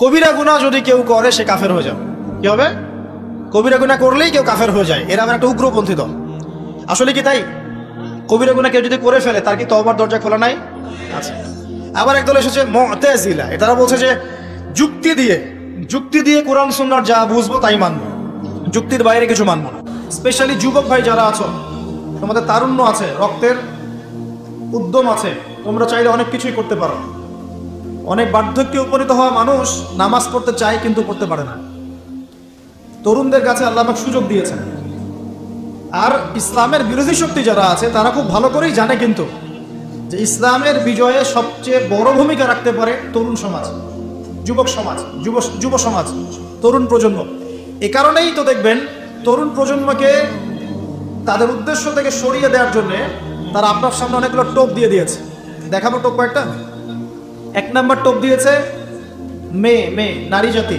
কবিরা গুনাহ যদি কেউ করে সে কাফের হয়ে যাবে। কি হবে? কবিরা গুনাহ করলেই কেউ কাফের হয়ে যায়। এরা আমার একটা উগ্রপন্থী দল। আসলে কি তাই? কবিরা গুনাহ কেউ যদি করে ফেলে তার কি তওবার দরজা খোলা নাই? আচ্ছা। আবার একদল এসেছে মুতাজিলা, এটারা বলছে যে যুক্তি দিয়ে কোরআন সুন্নাহর যা বুঝবো তাই মানবো, যুক্তির বাইরে কিছু মানবো না। স্পেশালি যুবক ভাই যারা আছো, তোমাদের তারুণ্য আছে, রক্তের উদ্যম আছে, তোমরা চাইলে অনেক কিছুই করতে পারো। অনেক বার্ধক্যে উপনীত হওয়া মানুষ নামাজ পড়তে চায় কিন্তু পড়তে পারে না। তরুণদের কাছে আল্লাহ পাক সুযোগ দিয়েছেন। আর ইসলামের বিরোধী শক্তি যারা আছে তারা খুব ভালো করেই জানে কিন্তু যে ইসলামের বিজয়ে সবচেয়ে বড় ভূমিকা রাখতে পারে তরুণ সমাজ, যুবক সমাজ, যুব সমাজ, তরুণ প্রজন্ম। এ কারণেই তো দেখবেন তরুণ প্রজন্মকে তাদের উদ্দেশ্য থেকে সরিয়ে দেওয়ার জন্য তারা আপনার সামনে অনেকগুলো টোপ দিয়ে দিয়েছে। দেখাবো টোপ কয়েকটা। 1 নম্বর টোপ দিয়েছে মেয়ে নারী জাতি,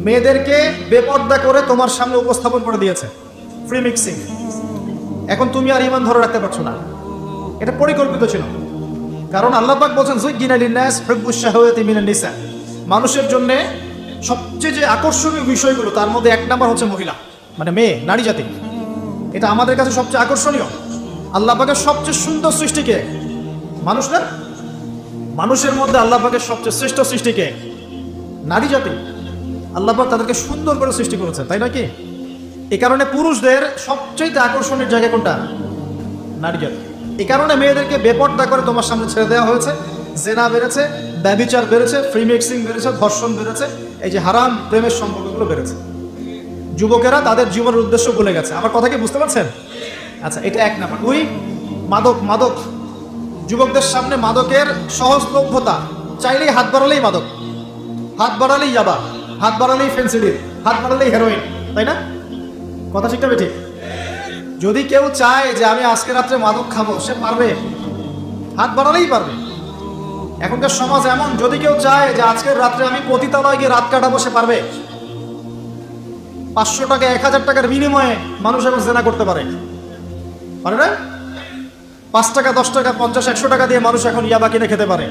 মেয়েদেরকে বেপর্দা করে তোমার সামনে উপস্থাপন করে দিয়েছে, ফ্রি মিক্সিং। এখন তুমি আর ঈমান ধরে রাখতে পারছো না। এটা পরিকল্পিত ছিল, কারণ আল্লাহ পাক বলেন যুজ্জিনা লিন-নাস হুব্বুশ শাহাওয়াতি মিনান নিসা, মানুষের জন্য সবচেয়ে যে আকর্ষণীয় বিষয়গুলো তার মধ্যে 1 নম্বর হচ্ছে মহিলা, মানে মেয়ে, নারী জাতি। এটা আমাদের কাছে সবচেয়ে আকর্ষণীয়। আল্লাহ পাকের সবচেয়ে সুন্দর সৃষ্টিকে মানুষ না, মানুষের মধ্যে আল্লাহ পাকের সবচেয়ে শ্রেষ্ঠ সৃষ্টিকে নারী জাতি। আল্লাহ পাক তাদেরকে সুন্দর করে সৃষ্টি করেছে, তাই নয় কি? এই কারণে পুরুষদের সবচেয়ে আকর্ষণের জায়গা কোনটা? নারী জাতি। এই কারণে মেয়েদেরকে বেপর্দা করে তোমার সামনে ছেড়ে দেওয়া হয়েছে। জেনা বেড়েছে, ব্যভিচার বেড়েছে, ফ্রি মিক্সিং বেড়েছে, ধর্ষণ বেড়েছে, এই যে হারাম প্রেমের সম্পর্কগুলো বেড়েছে। যুবকেরা তাদের জীবনের উদ্দেশ্য ভুলে গেছে। আমার কথা কি বুঝতে পারছেন? আচ্ছা, এটা 1 নাম্বার। 2, মাদক। যুবকদের সামনে মাদকের সহজলভ্যতা, চাইলেই হাত বাড়ালেই মাদক, হাত বাড়ালেই ইয়াবা, হাত বাড়ালেই ফেন্সিডিল, হাত বাড়ালেই হেরোইন, তাই না? কথা ঠিক না ঠিক? যদি কেউ চায় যে আমি আজকে রাত্রে মাদক খাবো, সে পারবে, হাত বাড়ালেই পারবে। এখনকার সমাজ এমন, যদি কেউ চায় যে আজকের রাত্রে আমি পতিতালয়ে গিয়ে রাত কাটাবো, সে পারবে। 500 টাকা 1000 টাকার বিনিময়ে মানুষ এখন জেনা করতে পারে না? 5 টাকা 10 টাকা 50 100 টাকা দিয়ে মানুষ এখন ইয়াবা কিনে খেতে পারে।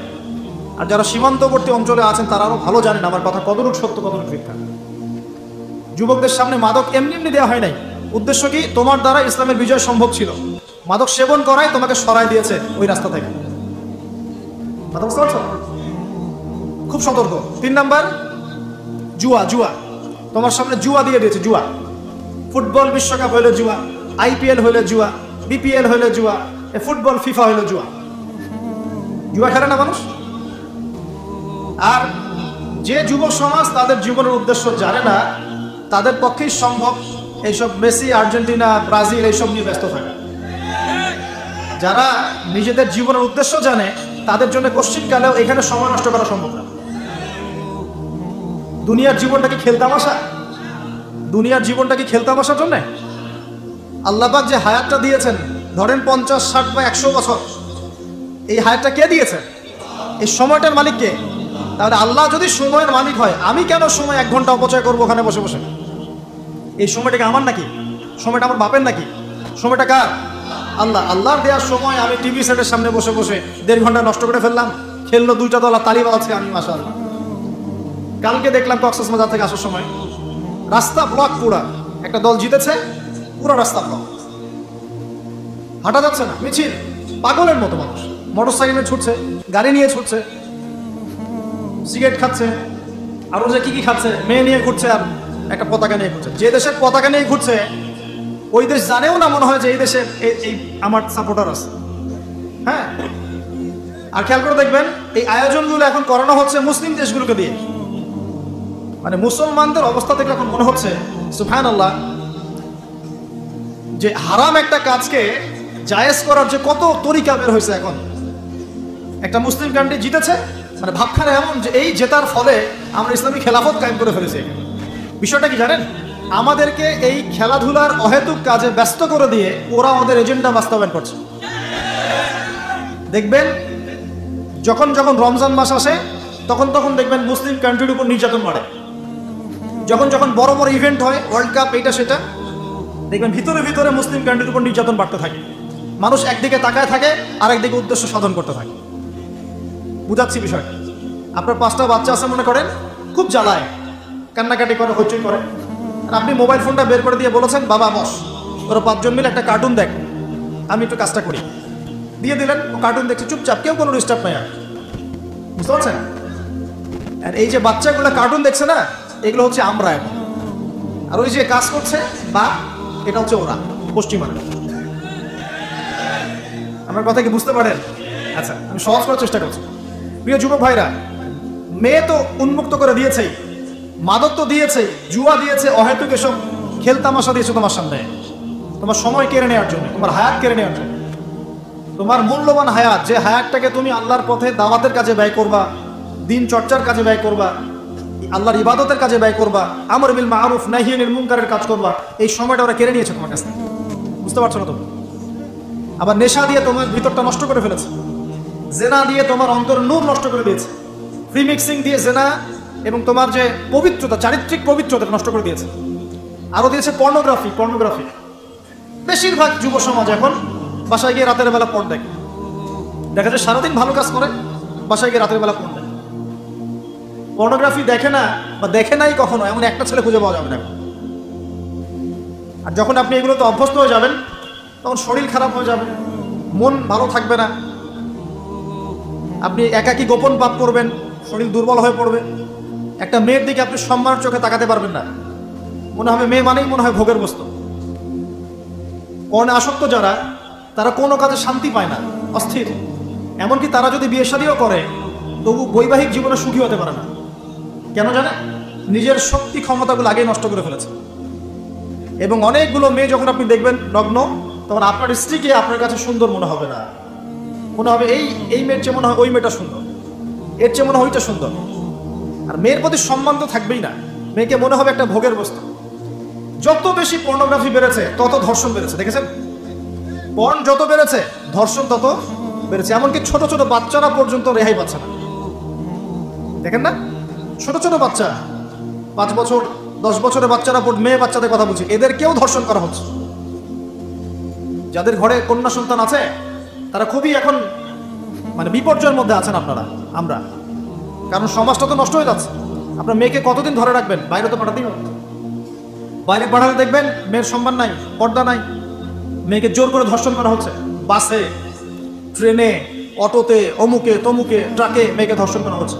আর যারা সীমান্তবর্তী অঞ্চলে আছেন তারা আরো ভালো জানেন আমার কথা কতটুকু সত্য কতটুকু মিথ্যা। যুবকদের সামনে মাদক এমনি দেওয়া হয় নাই। উদ্দেশ্য কি? তোমার দ্বারা ইসলামের বিজয় সম্ভব ছিল। মাদক সেবন করাই তোমাকে সরাই দিয়েছে ওই রাস্তা থেকে। কথা বুঝতে পারছো? খুব সতর্ক। 3 নাম্বার জুয়া। তোমার সামনে জুয়া দিয়ে দিয়েছে। জুয়া, ফুটবল বিশ্বকাপ হইলে জুয়া, IPL হইলে জুয়া, BPL হইলে জুয়া, ফুটবল ফিফা হইলে জুয়া। জুয়া খেলে না মানুষ। আর যে যুব সমাজ তাদের জীবনের উদ্দেশ্য জানে না, তাদের পক্ষেই সম্ভব এইসব মেসি, আর্জেন্টিনা, ব্রাজিল এইসব নিয়ে ব্যস্ত থাকে। যারা নিজেদের জীবনের উদ্দেশ্য জানে তাদের জন্য কোশ্চিনকালেও এখানে সময় নষ্ট করা সম্ভব না। দুনিয়ার জীবনটা কি খেলতামাশা? দুনিয়ার জীবনটা কি খেলতামাশার জন্য? আল্লাহ পাক যে হায়াতটা দিয়েছেন, ধরেন 50, 60 বা 100 বছর, এই হায়াতটা কে দিয়েছেন? এই সময়টার মালিক কে? তাহলে আল্লাহ যদি সময়ের মালিক হয়, আমি কেন সময় 1 ঘন্টা অপচয় করবো ওখানে বসে বসে? এই সময়টা কি আমার নাকি? সময়টা আমার বাপের নাকি? সময়টা কার? আল্লাহর দেওয়ার সময় আমি টিভি সেটের সামনে বসে বসে 1.5 ঘন্টা নষ্ট করে ফেললাম। খেললো 2টা দল, তালি বাজাচ্ছে আমি, মাশাআল্লাহ। কালকে দেখলাম কক্সবাজার থেকে আসার সময় রাস্তা ব্লক, পুরা একটা দল জিতেছে, পুরো রাস্তা ব্লক, হাঁটা যাচ্ছে না, মিছিল, পাগলের মতো মানুষ মোটরসাইকেলে ছুটছে, গাড়ি নিয়ে ছুটছে, সিগারেট খাচ্ছে, আরো যে কি খাচ্ছে, মেয়ে নিয়ে ঘুরছে, আর একটা পতাকা নিয়ে ঘুরছে। যে দেশের পতাকা নিয়ে ঘুরছে ওই দেশ জানেও না মনে হয় যে এই দেশে এই আমার সাপোর্টার আছে। হ্যাঁ, আর খেয়াল করে দেখবেন এই আয়োজনগুলো এখন করানো হচ্ছে মুসলিম দেশগুলোকে দিয়ে। মানে মুসলমানদের অবস্থা থেকে এখন মনে হচ্ছে সুবহানাল্লাহ, যে হারাম একটা কাজকে জায়েজ করার যে কত তরিকা বের হয়েছে। এখন একটা মুসলিম কান্ট্রি জিতেছে, মানে ভাবখানে এমন যে এই জেতার ফলে আমরা ইসলামী খেলাফত কায়েম করে ফেলেছি। বিষয়টা কি জানেন? আমাদেরকে এই খেলাধুলার অহেতুক কাজে ব্যস্ত করে দিয়ে ওরা ওদের এজেন্ডা বাস্তবায়ন করছে। দেখবেন যখন রমজান মাস আসে তখন দেখবেন মুসলিম কান্ট্রির উপর নির্যাতন বাড়ে। যখন বড় বড় ইভেন্ট হয়, ওয়ার্ল্ড কাপ, এইটা সেটা, দেখবেন ভিতরে মুসলিম কান্ট্রির উপর নির্যাতন বাড়তে থাকে। মানুষ একদিকে তাকায় থাকে আর একদিকে উদ্দেশ্য সাধন করতে থাকে। বুঝাচ্ছি বিষয়। আপনার 5টা বাচ্চা আছে মনে করেন, খুব জ্বালায়, কান্নাকাটি করে, হইচই করে। আর আপনি মোবাইল ফোনটা বের করে দিয়ে বলেছেন বাবা বস, ওরা 5 জন মিলে একটা কার্টুন দেখ, আমি একটু কাজটা করি, দিয়ে দিলেন। ও কার্টুন দেখছে চুপচাপ, কেউ কোনো ডিস্টার্ব নাই। আর বুঝতে পারছেন? আর এই যে বাচ্চাগুলো কার্টুন দেখছে না, এগুলো হচ্ছে আমরা এখন। আর ওই যে কাজ করছে বা এটা হচ্ছে ওরা, পশ্চিমারা। আমার কথা কি বুঝতে পারেন? আচ্ছা, আমি সহজ করার চেষ্টা করছি। প্রিয় যুবক ভাইরা, মেয়ে তো উন্মুক্ত করে দিয়েছেই, মাদক তো দিয়েছেই, জুয়া দিয়েছে, অহেতুক এসব খেলতামাশা দিয়েছে তোমার সামনে, তোমার সময় কেড়ে নেওয়ার জন্য, তোমার হায়াত কেড়ে নেওয়ার জন্য। তোমার মূল্যবান হায়াত, যে হায়াতটাকে তুমি আল্লাহর পথে দাওয়াতের কাজে ব্যয় করবা, দিন চর্চার কাজে ব্যয় করবা, আল্লাহর ইবাদতের কাজে ব্যয় করবা, আমর বিল মারুফ নাহি আনিল মুনকারের কাজ করবা, এই সময়টা ওরা কেড়ে নিয়েছে তোমার কাছ থেকে। বুঝতে পারছো না তুমি? আবার নেশা দিয়ে তোমার ভিতরটা নষ্ট করে ফেলেছে, জেনা দিয়ে তোমার অন্তর নূর নষ্ট করে দিয়েছে, ফ্রি মিক্সিং দিয়ে জেনা এবং তোমার যে পবিত্রতা, চারিত্রিক পবিত্রতা নষ্ট করে দিয়েছে। আরো দিয়েছে পর্নোগ্রাফি। বেশিরভাগ যুব সমাজ এখন বাসায় গিয়ে রাতের বেলা পর্ন দেখে। দেখা যায় সারাদিন ভালো কাজ করে, বাসায় গিয়ে রাতের বেলা পর্ন দেখে। পর্নোগ্রাফি দেখে না বা দেখে নাই কখনো এমন একটা ছেলে খুঁজে পাওয়া যাবে না। আর যখন আপনি এগুলোতে অভ্যস্ত হয়ে যাবেন, তখন শরীর খারাপ হয়ে যাবে, মন ভালো থাকবে না, আপনি একাকী গোপন পাপ করবেন, শরীর দুর্বল হয়ে পড়বে। একটা মেয়ের দিকে আপনি সম্মানের চোখে তাকাতে পারবেন না, মনে হবে মেয়ে মানেই মনে হয় ভোগের বস্তু। পর্ণে আসক্ত যারা, তারা কোনো কাজে শান্তি পায় না, অস্থির। এমনকি তারা যদি বিয়ে শাদীও করে, তবু বৈবাহিক জীবনে সুখী হতে পারে না। কেন জানে? নিজের শক্তি ক্ষমতাগুলো আগেই নষ্ট করে ফেলেছে। এবং অনেকগুলো মেয়ে যখন আপনি দেখবেন নগ্ন, তখন আপনার স্ত্রীকে আপনার কাছে সুন্দর মনে হবে না, মনে হবে এই মেয়ের চেয়ে মনে হয় ওই মেয়েটা সুন্দর, এর চেয়ে মনে হয় ওইটা সুন্দর। আর মেয়ের প্রতি সম্মান তো থাকবেই না, মেয়েকে মনে হবে একটা ভোগের বস্তু। যত বেশি পর্নোগ্রাফি বেড়েছে, তত ধর্ষণ বেড়েছে। দেখেছেন? পর্ন যত বেড়েছে, ধর্ষণ তত বেড়েছে। এমনকি ছোট ছোট বাচ্চারা পর্যন্ত রেহাই পাচ্ছে না। দেখেন না, ছোট ছোট বাচ্চা, 5 বছর 10 বছরের বাচ্চারা, মেয়ে বাচ্চাদের কথা বলছি, এদেরকেও ধর্ষণ করা হচ্ছে। যাদের ঘরে কন্যা সন্তান আছে, তারা খুবই এখন মানে বিপর্যয়ের মধ্যে আছেন আপনারা, আমরা। কারণ সমাজটা তো নষ্ট হয়ে যাচ্ছে। আপনার মেয়েকে কতদিন ধরে রাখবেন? বাইরে তো পাঠাতেই হবে। বাইরে পাঠালে দেখবেন মেয়ের সম্মান নাই, পর্দা নাই, মেয়েকে জোর করে ধর্ষণ করা হচ্ছে। বাসে, ট্রেনে, অটোতে, অমুকে তমুকে, ট্রাকে মেয়েকে ধর্ষণ করা হচ্ছে।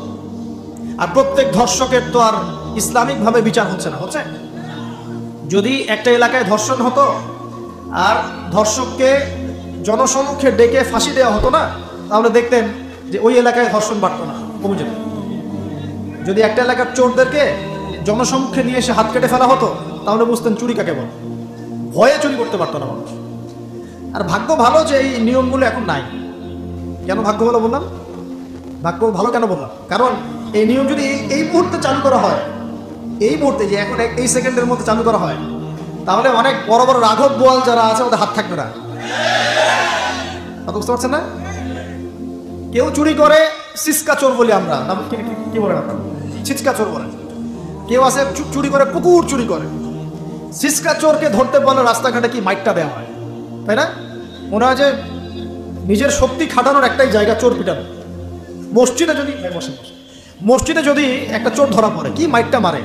আর প্রত্যেক ধর্ষকের তো আর ইসলামিকভাবে বিচার হচ্ছে না, হচ্ছে? যদি একটা এলাকায় ধর্ষণ হতো আর ধর্ষককে জনসম্মুখে ডেকে ফাঁসি দেওয়া হতো না, তাহলে দেখতেন যে ওই এলাকায় ধর্ষণ বাড়তো না, কমে যেত। যদি একটা এলাকার চোরদেরকে জনসম্মুখে নিয়ে এসে হাত কেটে ফেলা হতো, তাহলে বুঝতেন চুরি কাকে বল। ভয়ে চুরি করতে পারতো না মানুষ। আর ভাগ্য ভালো যে এই নিয়মগুলো এখন নাই। কেন ভাগ্য ভালো বললাম? ভাগ্য ভালো কেন বললাম? কারণ এই নিয়ম যদি এই মুহূর্তে চালু করা হয়, এই মুহূর্তে যে এখন এই সেকেন্ডের মধ্যে চালু করা হয়, তাহলে অনেক বড় বড় রাঘব বোয়াল যারা আছে ওদের হাত থাকবে না। বুঝতে পারছেন না? কেউ চুরি করে সিসকা চোর বলি আমরা, কি বলেন আপনারা? ছিচকা চোর বলেন। কেউ আছে চুরি করে পুকুর চুরি করে। সিসকা চোরকে ধরতে বলে রাস্তাঘাটে কি মাইকটা দেওয়া হয়, তাই না? মনে হয় যে নিজের শক্তি খাটানোর একটাই জায়গা চোর পিটানো। মসজিদে যদি একটা চোর ধরা পড়ে, কি মাইকটা মারে,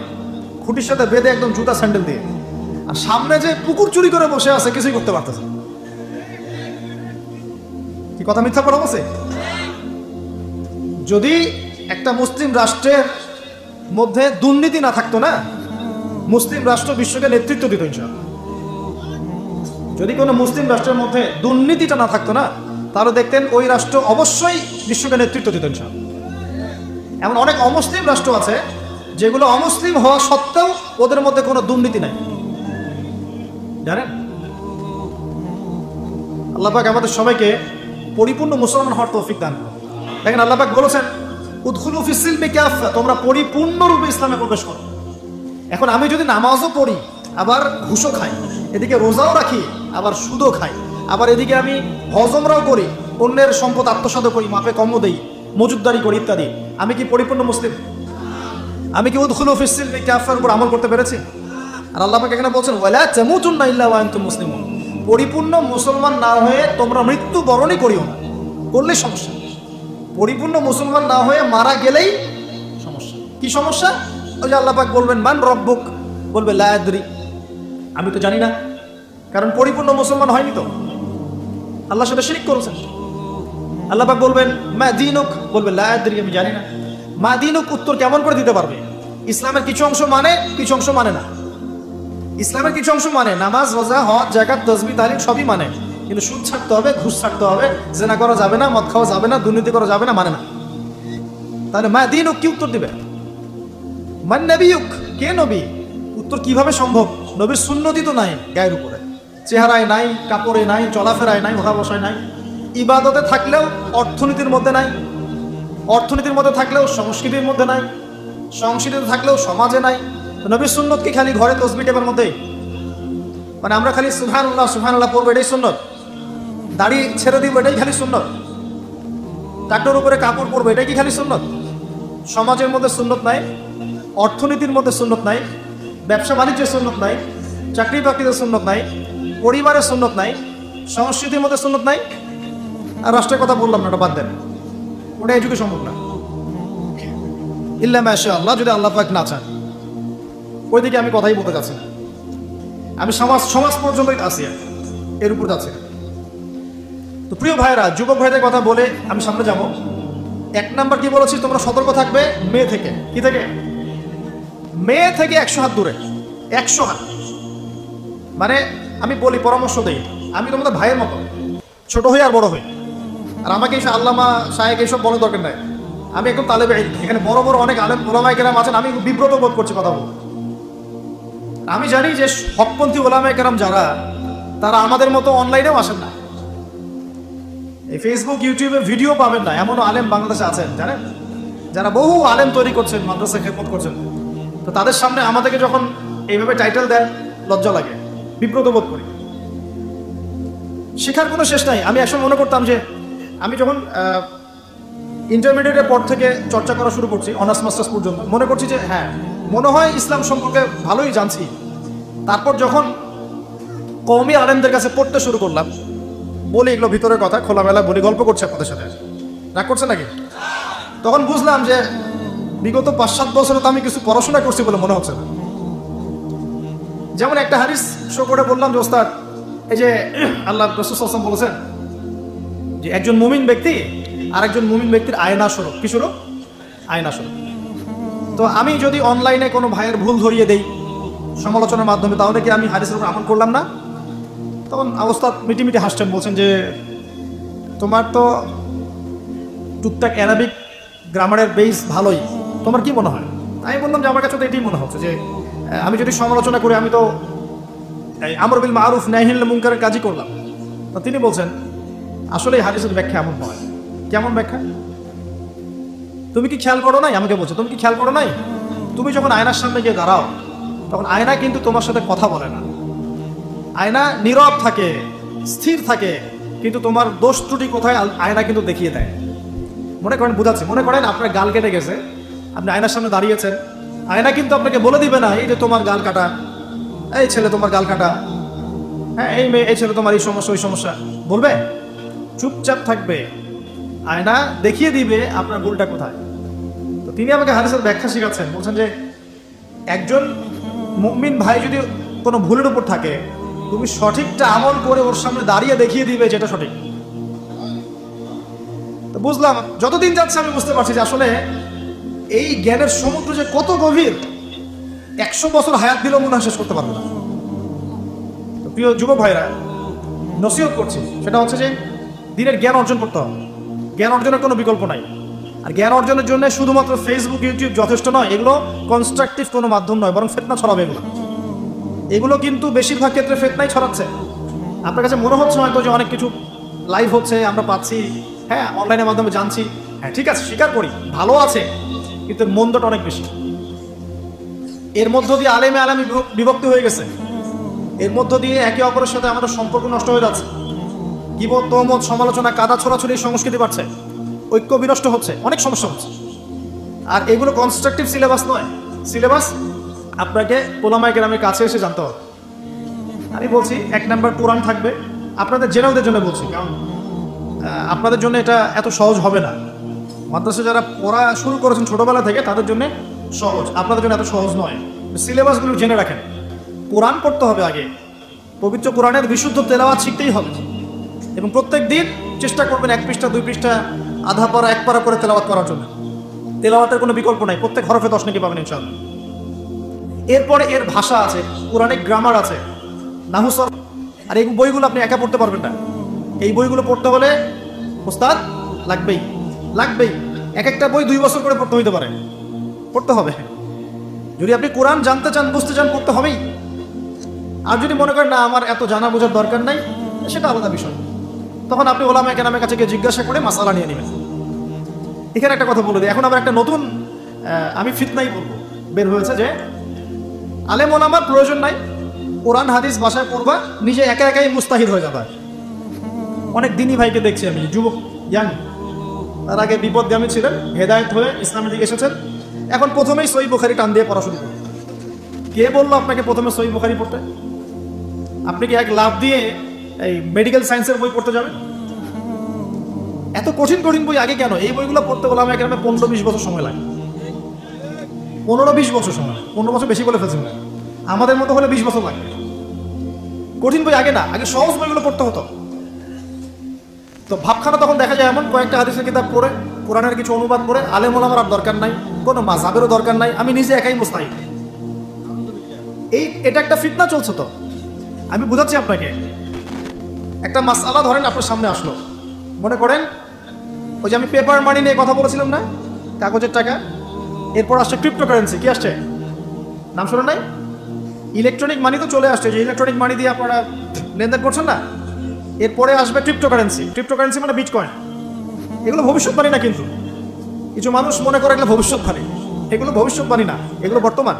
খুঁটির সাথে বেঁধে একদম জুতা স্যান্ডেল দিয়ে। আর সামনে যে পুকুর চুরি করে বসে আছে, কিছুই করতে পারতেছে। কি কথা মিথ্যা পড়া বসে? যদি একটা মুসলিম রাষ্ট্রের মধ্যে দুর্নীতি না থাকতো না, মুসলিম রাষ্ট্র বিশ্বকে নেতৃত্ব দিত ইনশাআল্লাহ। যদি কোনো মুসলিম রাষ্ট্রের মধ্যে দুর্নীতিটা না থাকতো না, তাহলে দেখতেন ওই রাষ্ট্র অবশ্যই বিশ্বকে নেতৃত্ব দিত ইনশাআল্লাহ। এমন অনেক অমুসলিম রাষ্ট্র আছে যেগুলো অমুসলিম হওয়া সত্ত্বেও ওদের মধ্যে কোনো দুর্নীতি নাই, জানেন? আল্লাহ পাক আমাদের সবাইকে পরিপূর্ণ মুসলমান হওয়ার তৌফিক দান করুন। দেখেন আল্লাহ পাক বলেছেন, উদখুলু ফিস সিলমি কাফা, তোমরা পরিপূর্ণরূপে ইসলামে প্রবেশ করো। এখন আমি যদি নামাজও পড়ি, আবার ঘুষও খাই, এদিকে রোজাও রাখি, আবার সুদও খাই, আবার এদিকে আমি হজমরাও করি, অন্যের সম্পদ আত্মসাৎ করি, মাপে কমও দেই, মজুদদারি করি ইত্যাদি, আমি কি পরিপূর্ণ মুসলিম? আমি কি উদখুলু ফিস সিলমি কাফার উপর আমল করতে পেরেছি? আর আল্লাহ পাক এখানে বলছেন, ওয়ালা তামুতুন্না ইল্লা ওয়া আনতুম মুসলিমুন, পরিপূর্ণ মুসলমান না হয়ে তোমরা মৃত্যুবরণই করিও না। করলেই সমস্যা। পরিপূর্ণ মুসলমান না হয়ে মারা গেলেই সমস্যা। কি সমস্যা? ওই যে আল্লাহ পাক বলবেন মান রব্বুক, বলবে লা আদরি, আমি তো জানি না, কারণ পরিপূর্ণ মুসলমান হয়নি তো, আল্লাহর সাথে শিরক করেছেন। আল্লাহ পাক বলবেন মা দীনুক, বলবে লা আদরি, আমি জানি না। মা দীনুক উত্তর কেমন করে দিতে পারবে? ইসলামের কিছু অংশ মানে, কিছু অংশ মানে না। ইসলামের কিছু অংশ মানে, নামাজ, রোজা, হজ, যাকাত, তাসবিহ, তাহলিল সবই মানে, কিন্তু সুদ ছাড়তে হবে, ঘুষ ছাড়তে হবে, জেনা করা যাবে না, মদ খাওয়া যাবে না, দুর্নীতি করা যাবে না, মানে না। তাহলে মা দীনুক কি উত্তর দিবে? মান নবিয়ুক, কে নবী? উত্তর কিভাবে সম্ভব? নবীর সুন্নতি তো নাই গায়ের উপরে, চেহারায় নাই, কাপড়ে নাই, চলাফেরায় নাই, ওঠা বসায় নাই, ইবাদতে থাকলেও অর্থনীতির মধ্যে নাই, অর্থনীতির মধ্যে থাকলেও সংস্কৃতির মধ্যে নাই, সংস্কৃতিতে থাকলেও সমাজে নাই। নবীর সুন্নত কি খালি ঘরে তসবিহ টেপের মধ্যেই? মানে আমরা খালি সুবহানাল্লাহ সুবহানাল্লাহ পড়বো এটাই সুন্নত, দাড়ি ছেড়ে দিব এটাই খালি সুন্নত, টাকটার উপরে কাপড় পরবো এটাই কি খালি সুন্নত? সমাজের মধ্যে সুন্নত নাই, অর্থনীতির মধ্যে সুন্নত নাই, ব্যবসা বাণিজ্যের সুন্নত নাই, চাকরি বাকরিতে সুন্নত নাই, পরিবারের সুন্নত নাই, সংস্কৃতির মধ্যে সুন্নত নাই, আর রাষ্ট্রের কথা বললাম না, ওটা বাদ দেন, ওটা এই যুগে সম্ভব না। ইল্লা মাশাআল্লাহ, যদি আল্লাহ পাক না চান। ওইদিকে আমি কথাই বলতে যাচ্ছি না, আমি সমাজ পর্যন্তই আছি, এর উপর যাচ্ছি। তো প্রিয় ভাইরা, যুবক ভাইদের কথা বলে আমি সামনে যাব। এক নাম্বার কি বলেছি, তোমরা সতর্ক থাকবে মেয়ে থেকে। কি থেকে? মেয়ে থেকে 100 হাত দূরে, 100 হাত। মানে আমি বলি, পরামর্শ দেই, আমি তোমাদের ভাইয়ের মতো, ছোট হই আর বড় হই, আর আমাকে এইসব আল্লামা শায়েখ এইসব বলার দরকার নাই। আমি একদম তালেবে ইলম, এখানে বড় বড় অনেক আলেম ওলামায়ে কেরাম আছেন, আমি বিব্রত বোধ করছি কথা বলবো। আমি জানি যে হকপন্থী ওলামায়ে কেরাম যারা, তারা আমাদের মতো অনলাইনেও আসেন না, এই ফেসবুক ইউটিউবে ভিডিও পাবেন না, এমনও আলেম বাংলাদেশে আছেন জানেন, যারা বহু আলেম তৈরি করছেন, মাদ্রাসা খেদমত করছেন। তো তাদের সামনে আমাদেরকে যখন এইভাবে টাইটেল দেন, লজ্জা লাগে, বিব্রত বোধ করি। শেখার কোনো শেষ নাই। আমি একসময় মনে করতাম যে, আমি যখন ইন্টারমিডিয়েটের পর থেকে চর্চা করা শুরু করছি, অনার্স মাস্টার্স পর্যন্ত, মনে করছি যে হ্যাঁ, মনে হয় ইসলাম সম্পর্কে ভালোই জানছি। তারপর যখন কওমি আলেমদের কাছে পড়তে শুরু করলাম, বলি এগুলো ভিতরের কথা, খোলামেলা বলি, গল্প করছে আপনাদের সাথে, রাগ করছে নাকি? তখন বুঝলাম যে বিগত 5-7 বছরে তো আমি কিছু পড়াশোনা করছি বলে মনে হচ্ছে না। যেমন একটা হাদিস শো করে বললাম যে, ওস্তাদ, এই যে আল্লাহ রাসূল সাল্লাল্লাহু আলাইহি ওয়াসাল্লাম বলেছেন যে একজন মুমিন ব্যক্তি আর একজন মুমিন ব্যক্তির আয়না স্বরূপ। কি স্বরূপ? আয়না স্বরূপ। তো আমি যদি অনলাইনে কোনো ভাইয়ের ভুল ধরিয়ে দেই সমালোচনার মাধ্যমে, তাহলে কি আমি হাদিসের উপর আমল করলাম না? তখন ওস্তাদ মিটিমিটি হাসছেন, বলছেন যে তোমার তো টুকটাক অ্যারাবিক গ্রামারের বেস ভালোই, তোমার কি মনে হয়? আমি বললাম যে আমার কাছে তো এটাই মনে হচ্ছে যে আমি যদি সমালোচনা করি, আমি তো আমর বিল মারুফ নাহি আনিল মুনকারের কাজই করলাম। তো তিনি বলছেন আসলে এই হাদিসের ব্যাখ্যা এমন নয়। কেমন ব্যাখ্যা? তুমি কি খেয়াল করো নাই? আমাকে বলছো, তুমি কি খেয়াল করো নাই, তুমি যখন আয়নার সামনে গিয়ে দাঁড়াও, তখন আয়না কিন্তু তোমার সাথে কথা বলে না, আয়না নীরব থাকে, স্থির থাকে, কিন্তু তোমার দোষ ত্রুটি কোথায় আয়না কিন্তু দেখিয়ে দেয়। মনে করেন, বুঝাচ্ছি, মনে করেন আপনার গাল কেটে গেছে, আপনি আয়নার সামনে দাঁড়িয়েছেন, আয়না কিন্তু আপনাকে বলে দিবে না এই যে তোমার গাল কাটা, এই ছেলে তোমার গাল কাটা, হ্যাঁ এই মেয়ে, এই ছেলে তোমার এই সমস্যা ওই সমস্যা, বলবে? চুপচাপ থাকবে, আয়না দেখিয়ে দিবে আপনার ভুলটা কোথায়। তো তিনি আমাকে হাদিসের ব্যাখ্যা শিখাচ্ছেন, বলছেন যে একজন মুমিন ভাই যদি কোনো ভুলের উপর থাকে, তুমি সঠিকটা আমল করে ওর সামনে দাঁড়িয়ে দেখিয়ে দিবে যেটা সঠিক। তো বুঝলাম, যতদিন যাচ্ছে আমি বুঝতে পারছি যে আসলে এই জ্ঞানের সমুদ্র যে কত গভীর, 100 বছর হায়াত দিলেও মনে হয় শেষ করতে পারবে না। তো প্রিয় যুবক ভাইরা, নসিহত করছি, সেটা হচ্ছে যে দিনের জ্ঞান অর্জন করতে হবে। জ্ঞান অর্জনের কোনো বিকল্প নাই। আর জ্ঞান অর্জনের জন্য শুধুমাত্র ফেসবুক ইউটিউব যথেষ্ট নয়, এগুলো কনস্ট্রাকটিভ কোনো মাধ্যম নয়, বরং ফিতনা ছড়াবে এগুলো। এগুলো কিন্তু বেশিরভাগ ক্ষেত্রে ফিতনাই ছড়াচ্ছে। আপনার কাছে মনে হচ্ছে হয়তো যে অনেক কিছু লাইভ হচ্ছে, আমরা পাচ্ছি, হ্যাঁ অনলাইনের মাধ্যমে জানছি, হ্যাঁ ঠিক আছে, স্বীকার করি ভালো আছে, কিন্তু মন্দটা অনেক বেশি। এর মধ্য দিয়ে আলেমে আলেমে বিভক্তি হয়ে গেছে, এর মধ্য দিয়ে একে অপরের সাথে আমাদের সম্পর্ক নষ্ট হয়ে যাচ্ছে, গীবত, তহমত, সমালোচনা, কাদা ছোড়াছড়ি সংস্কৃতি বাড়ছে, ঐক্য বিনষ্ট হচ্ছে, অনেক সমস্যা হচ্ছে। আর এগুলো কনস্ট্রাকটিভ সিলেবাস নয়। সিলেবাস আপনাকে ওলামায়ে কেরামের কাছে এসে জানতে হবে। আমি বলছি 1 নাম্বার কোরআন থাকবে, আপনাদের জেনারেলদের জন্য বলছি, কারণ আপনাদের জন্য এটা এত সহজ হবে না। মাদ্রাসা যারা পড়া শুরু করেছেন ছোটবেলা থেকে, তাদের জন্য সহজ, আপনাদের জন্য এত সহজ নয়। সিলেবাসগুলো জেনে রাখেন। কোরআন পড়তে হবে আগে, পবিত্র কোরআনের বিশুদ্ধ তেলাওয়াত শিখতেই হবে, এবং প্রত্যেক দিন চেষ্টা করবেন 1 পৃষ্ঠা 2 পৃষ্ঠা আধা পারা 1 পারা করে তেলাওয়াত করার জন্য। তেলাওয়াতের কোনো বিকল্প নাই, প্রত্যেক হরফে 10 নাকি পাবেন ইনশাআল্লাহ। এরপরে এর ভাষা আছে, কোরআনিক গ্রামার আছে, নাহু সরফ, আর এই বইগুলো আপনি একা পড়তে পারবেন না। এই বইগুলো পড়তে হলে ওস্তাদ লাগবেই লাগবেই। এক একটা বই 2 বছর করে পড়তে হইতে পারে, পড়তে হবে। যদি আপনি কোরআন জানতে চান, বুঝতে চান, পড়তে হবেই। আর যদি মনে করেন না আমার এত জানা বোঝার দরকার নাই, সেটা আলাদা বিষয়, তখন আপনি ওলামায়ে কেরামের কাছে গিয়ে জিজ্ঞাসা করে মাসালা নিয়ে নেবেন। এখানে একটা কথা বলে দিই, এখন আবার একটা নতুন আমি ফিতনাই বলবো বের হয়েছে যে আলেম ওলামার প্রয়োজন নাই, কোরআন হাদিস ভাষায় পড়বা, নিজে একা একাই মুস্তাহিদ হয়ে যাবা। অনেক দিনই ভাইকে দেখছি আমি, যুবক ইয়াং, তার আগে বিপদগামী ছিলেন, হেদায়েত হয়ে ইসলামের দিকে এসেছেন, এখন প্রথমেই সহিহ বুখারী টান দিয়ে পড়াশোনা করেন। কে বললো আপনাকে প্রথমে সহিহ বুখারী পড়তে? আপনি কি এক লাভ দিয়ে এই মেডিকেল সায়েন্সের বই পড়তে যাবেন? এত কঠিন কঠিন বই আগে কেন? এই বইগুলো পড়তে বলে আমি এখানে 15-20 বছর সময় লাগে, 15-20 বছর সময়, 15 বছর বেশি বলে ফেলছেন না, আমাদের মতো হলে 20 বছর লাগবে। কঠিন বই আগে না, আগে সহজ বইগুলো পড়তে হতো। তো ভাবখানা তখন দেখা যায় এমন, কয়েকটা হাদিসের কিতাব পড়ে, কোরআনের কিছু অনুবাদ করে, আলেম ওলামার আর দরকার নাই, কোনো মাযহাবেরও দরকার নাই, আমি নিজে একাই মুস্তাহিদ। এটা একটা ফিতনা চলছে। তো আমি বুঝাচ্ছি আপনাকে, একটা মাসআলা ধরেন আপনার সামনে আসলো, মনে করেন ওই যে আমি পেপার মানি নিয়ে কথা বলেছিলাম না, কাগজের টাকা, এরপর আসছে ক্রিপ্টোকারেন্সি। কি আসছে? নাম শোনেন নাই? ইলেকট্রনিক মানি তো চলে আসছে, যে ইলেকট্রনিক মানি দিয়ে আপনারা লেনদেন করছেন না, এরপরে আসবে ক্রিপ্টোকারেন্সি। ক্রিপ্টোকারেন্সি মানে বিটকয়েন। এগুলো ভবিষ্যৎবাণী না, কিন্তু কিছু মানুষ মনে করে এগুলো ভবিষ্যৎবাণী। এগুলো ভবিষ্যৎবাণী না, এগুলো বর্তমান।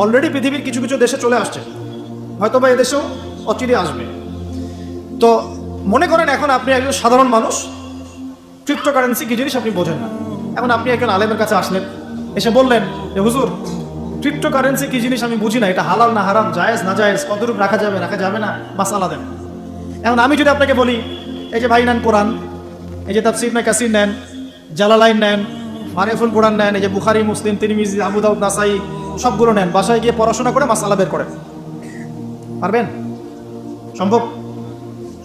অলরেডি পৃথিবীর কিছু কিছু দেশে চলে আসছে, হয়তো বা এদেশেও অচিরে আসবে। তো মনে করেন এখন আপনি একজন সাধারণ মানুষ, ক্রিপ্টোকারেন্সি কি জিনিস আপনি বোঝেন না। এখন আপনি একজন আলেমের কাছে আসলেন, এসে বললেন যে হুজুর ক্রিপ্টোকারেন্সি কি জিনিস আমি বুঝি না, এটা হালাল না হারাম, জায়েজ না জায়েজ, কতটুকু রাখা যাবে রাখা যাবে না, মাসআলা দেন। এখন আমি যদি আপনাকে বলি এই যে ভাই নেন কোরআন, এই যে তাফসীর ইবনে কাসির নেন, জালালাইন নেন, মারিফুল কোরআন নেন, এই যে বুখারী, মুসলিম, তিরমিজি, আবু দাউদ, নাসাই, সবগুলো নেন, বাসায় গিয়ে পড়াশোনা করে মাসআলা বের করেন, পারবেন? সম্ভব?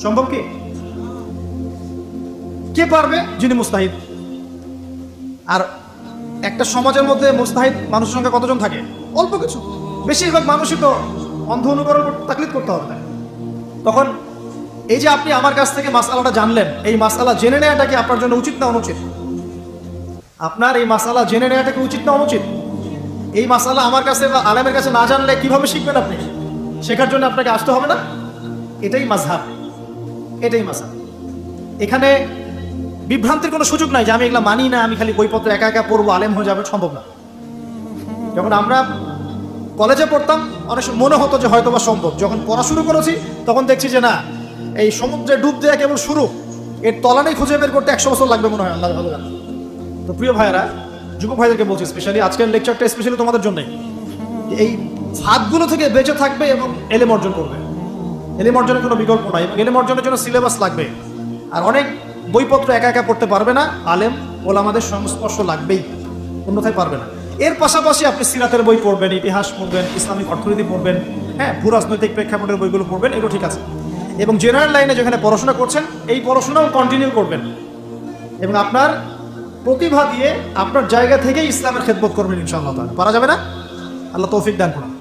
সম্ভব কি? কে পারবে? যিনি মুস্তাহিদ। আর একটা সমাজের মধ্যে মুস্তাহিদ মানুষের সংখ্যা কতজন থাকে? অল্প কিছু। বেশিরভাগ মানুষই তো অন্ধ অনুকরণ তাকলিদ করতে হবে। তখন এই যে আপনি আমার কাছ থেকে মাসআলাটা জানলেন, এই মাসআলা জেনে নেওয়াটা কি আপনার জন্য উচিত না অনুচিত? আপনার এই মাসআলা জেনে নেওয়াটা কি উচিত না অনুচিত? এই মাসআলা আমার কাছে বা আলেমের কাছে না জানলে কিভাবে শিখবেন আপনি? শেখার জন্য আপনাকে আসতে হবে না? এটাই মাযহাব, এটাই মাযহাব। এখানে বিভ্রান্তির কোনো সুযোগ নাই যে আমি এগুলো মানি না, আমি খালি বইপত্র একা একা পড়বো, আলেম হয়ে যাবে, সম্ভব না। যখন আমরা কলেজে পড়তাম অনেক সময় মনে হতো যে হয়তো বা সম্ভব, যখন পড়া শুরু করেছি তখন দেখছি যে না, এই সমুদ্রে ডুব দেওয়া কেবল শুরু, এর তলানেই খুঁজে বের করতে 100 বছর লাগবে মনে হয়। আল্লাহ ভালো জানে। তো প্রিয় ভাইয়েরা, যুবক ভাইদেরকে বলছি, স্পেশালি আজকের লেকচারটা স্পেশালি তোমাদের জন্যই, এই ফাঁদগুলো থেকে বেঁচে থাকবে এবং এলেম অর্জন করবে। এলেম অর্জনের কোনো বিকল্প নাই, এবং এলেম অর্জনের জন্য সিলেবাস লাগবে। আর অনেক বইপত্র একা একা পড়তে পারবে না, আলেম ওলামাদের সংস্পর্শ লাগবেই, অন্যথায় পারবে না। এর পাশাপাশি আপনি সিরাতের বই পড়বেন, ইতিহাস পড়বেন, ইসলামিক অর্থনীতি পড়বেন, হ্যাঁ, ভূরাজনৈতিক প্রেক্ষাপটের বইগুলো পড়বেন, এগুলো ঠিক আছে। এবং জেনারেল লাইনে যেখানে পড়াশোনা করছেন, এই পড়াশোনাও কন্টিনিউ করবেন, এবং আপনার প্রতিভা দিয়ে আপনার জায়গা থেকেই ইসলামের খেদমত করবেন ইনশাআল্লাহ। পারা যাবে না? আল্লাহ তৌফিক দান করুন।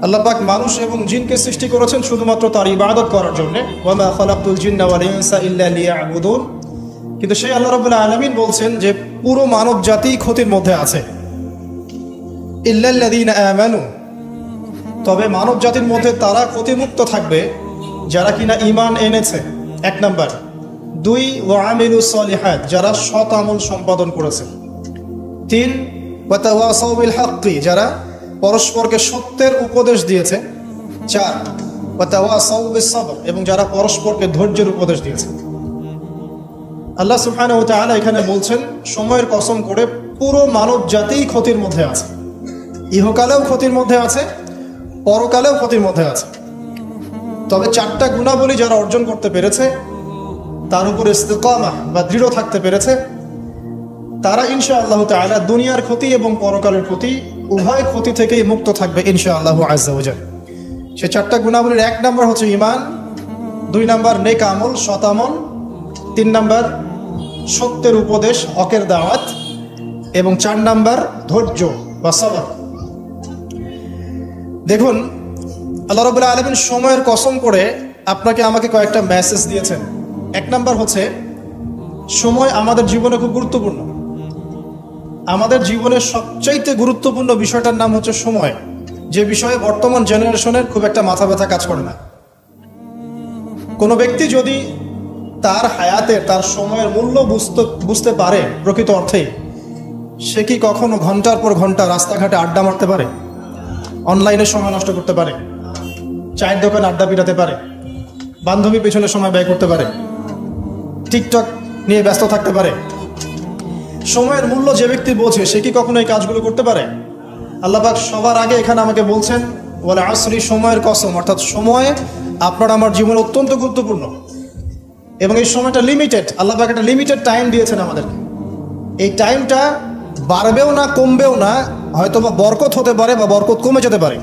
আল্লাহ পাক মানুষ এবং জিনকে সৃষ্টি করেছেন শুধুমাত্র তার ইবাদত করার জন্য, ওয়া মা খালাকতুল জিন্না ওয়াল ইনসা ইল্লা লিয়াবুদুন। কিন্তু সেই আল্লাহ রাব্বুল আলামিন বলছেন যে পুরো মানব জাতি ক্ষতির মধ্যে আছে, ইল্লাল্লাযীনা আমানু, তবে মানব জাতির মধ্যে তারা ক্ষতিমুক্ত থাকবে যারা কিনা ঈমান এনেছে, 1 নাম্বার। 2, ওয়া আমিলুস সলিহাত, যারা সৎ আমল সম্পাদন করেছে। 3, ওয়া তাওয়াসাউ বিল হাক্কি, যারা পরস্পরকে সত্যের উপদেশ দিয়েছে। 4, ওয়া তাওয়াসাউ বিস সাবর, এবং যারা পরস্পরকে ধৈর্যের উপদেশ দিয়েছে। আল্লাহ সুবহানাহু ওয়া তাআলা এখানে বলছেন সময়ের কসম করে পুরো মানব জাতিই ক্ষতির মধ্যে আছে, ইহকালেও ক্ষতির মধ্যে আছে, পরকালেও ক্ষতির মধ্যে আছে। তবে 4টা গুণাবলী যারা অর্জন করতে পেরেছে, তার উপর ইস্তিকামা বা দৃঢ় থাকতে পেরেছে, তারা ইনশাআল্লাহ তাআলা দুনিয়ার ক্ষতি এবং পরকালের ক্ষতি উভয় ক্ষতি থেকেই মুক্ত থাকবে ইনশাআল্লাহ আযজা ওয়া জাল। সে চারটা গুণাবলীর 1 নাম্বার হচ্ছে ঈমান, 2 নাম্বার নেক আমল সৎ আমল, 3 নাম্বার সত্যের উপদেশ হকের দাওয়াত এবং 4 নাম্বার ধৈর্য বা সবর। দেখুন আল্লাহ রাব্বুল আলামিন সময়ের কসম করে আপনাকে আমাকে কয়েকটা মেসেজ দিয়েছেন। 1 নাম্বার হচ্ছে সময় আমাদের জীবনে খুব গুরুত্বপূর্ণ। আমাদের জীবনের সবচাইতে গুরুত্বপূর্ণ বিষয়টার নাম হচ্ছে সময়, যে বিষয়ে বর্তমান জেনারেশনের খুব একটা মাথা ব্যথা কাজ করে না। কোনো ব্যক্তি যদি তার হায়াতের তার সময়ের মূল্য বুঝতে পারে প্রকৃত অর্থেই, সে কি কখনো ঘন্টার পর ঘন্টা রাস্তাঘাটে আড্ডা মারতে পারে, অনলাইনে সময় নষ্ট করতে পারে, চায়ের দোকানে আড্ডা পিটাতে পারে, বান্ধবীর পেছনে সময় ব্যয় করতে পারে, টিকটক নিয়ে ব্যস্ত থাকতে পারে? সময়ের মূল্য যে ব্যক্তি বোঝে সে কি কখনো এই কাজগুলো করতে পারে? আল্লাহ পাক সবার আগে এখানে আমাকে বলছেন ওয়াল আসরি, সময়ের কসম, অর্থাৎ সময় আপনার আমার জীবনে অত্যন্ত গুরুত্বপূর্ণ এবং এই সময়টা লিমিটেড। আল্লাহ পাক একটা লিমিটেড টাইম দিয়েছেন আমাদেরকে। এই টাইমটা বাড়বেও না কমবেও না, হয়তো বা বরকত হতে পারে বা বরকত কমে যেতে পারে।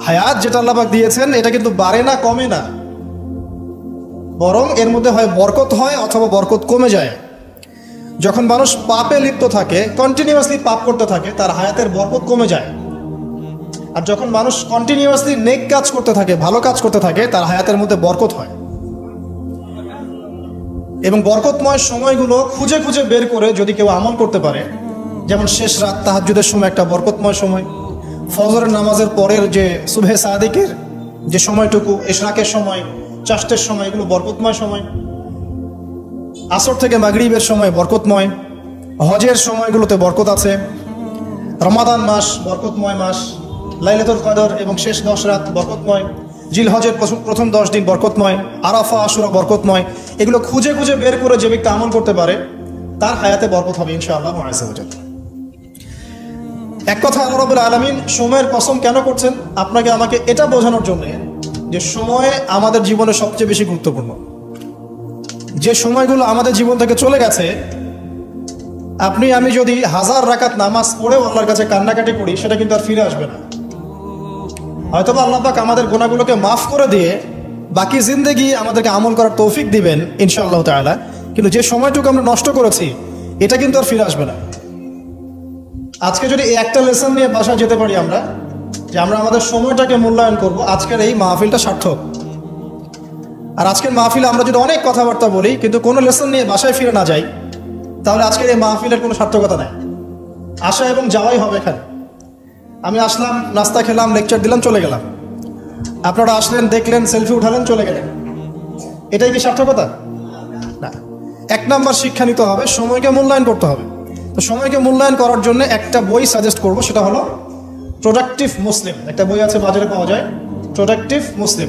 হায়াত যেটা আল্লাহ পাক দিয়েছেন এটা কিন্তু বাড়ে না কমে না, বরং এর মধ্যে হয় বরকত হয় অথবা বরকত কমে যায়। যখন মানুষ পাপে লিপ্ত থাকে, কন্টিনিউয়াসলি পাপ করতে থাকে, তার হায়াতের বরকত কমে যায়। আর যখন মানুষ কন্টিনিউয়াসলি নেক কাজ করতে থাকে, ভালো কাজ করতে থাকে, তার হায়াতের মধ্যে বরকত হয়। এবং বরকতময় সময়গুলো খুঁজে খুঁজে বের করে যদি কেউ আমল করতে পারে, যেমন শেষ রাত তাহাজ্জুদের সময় একটা বরকতময় সময়, ফজরের নামাজের পরের যে সুবহে সাদিকের যে সময়টুকু, ইশরাকের সময়, চাষটের সময়, এগুলো বরকতময় সময়। আসর থেকে মাগরিবের সময় বরকতময়, হজের সময়গুলোতে বরকত আছে, রমাদান মাস বরকতময় মাস, লাইলাতুল কদর এবং শেষ 10 রাত বরকতময়, জিলহজের প্রথম 10 দিন বরকতময়, আরাফা আশুরা বরকতময়। এগুলো খুঁজে খুঁজে বের করে যে ব্যক্তি আমল করতে পারে তার হায়াতে বরকত হবে ইনশাআল্লাহ আযজা ওয়া জাল। এক কথা আল্লাহ রাব্বুল আলামিন সময়ের কসম কেন করছেন? আপনাকে আমাকে এটা বোঝানোর জন্য যে সময় আমাদের জীবনে সবচেয়ে বেশি গুরুত্বপূর্ণ। যে সময়গুলো আমাদের জীবন থেকে চলে গেছে, আপনি আমি যদি 1000 রাকাত নামাজ পড়েও আল্লাহর কাছে কান্নাকাটি করি, সেটা কিন্তু আর ফিরে আসবে না। হয়তোবা আল্লাহ পাক আমাদের গুনাহগুলোকে মাফ করে দিয়ে বাকি জিন্দেগি আমাদেরকে আমল করার তৌফিক দিবেন ইনশাআল্লাহ তাআলা, কিন্তু যে সময়টুকু আমরা নষ্ট করেছি এটা কিন্তু আর ফিরে আসবে না। আজকে যদি এই একটা লেসন নিয়ে বাসায় যেতে পারি আমরা, যে আমরা আমাদের সময়টাকে মূল্যায়ন করব, আজকের এই মাহফিলটা সার্থক। আর আজকের মাহফিলে আমরা যদি অনেক কথাবার্তা বলি কিন্তু কোনো লেসন নিয়ে বাসায় ফিরে না যাই, তাহলে আজকের এই মাহফিলের কোনো সার্থকতা নাই। আসা এবং যাওয়াই হবে এখানে। আমি আসলাম, নাস্তা খেলাম, লেকচার দিলাম, চলে গেলাম। আপনারা আসলেন, দেখলেন, সেলফি উঠালেন, চলে গেলেন। এটাই কি সার্থকতা? না। 1 নাম্বার শিক্ষা নিতে হবে, সময়কে মূল্যায়ন করতে হবে। তো সময়কে মূল্যায়ন করার জন্য একটা বই সাজেস্ট করব, সেটা হলো প্রোডাক্টিভ মুসলিম। একটা বই আছে, বাজারে পাওয়া যায়, প্রোডাক্টিভ মুসলিম।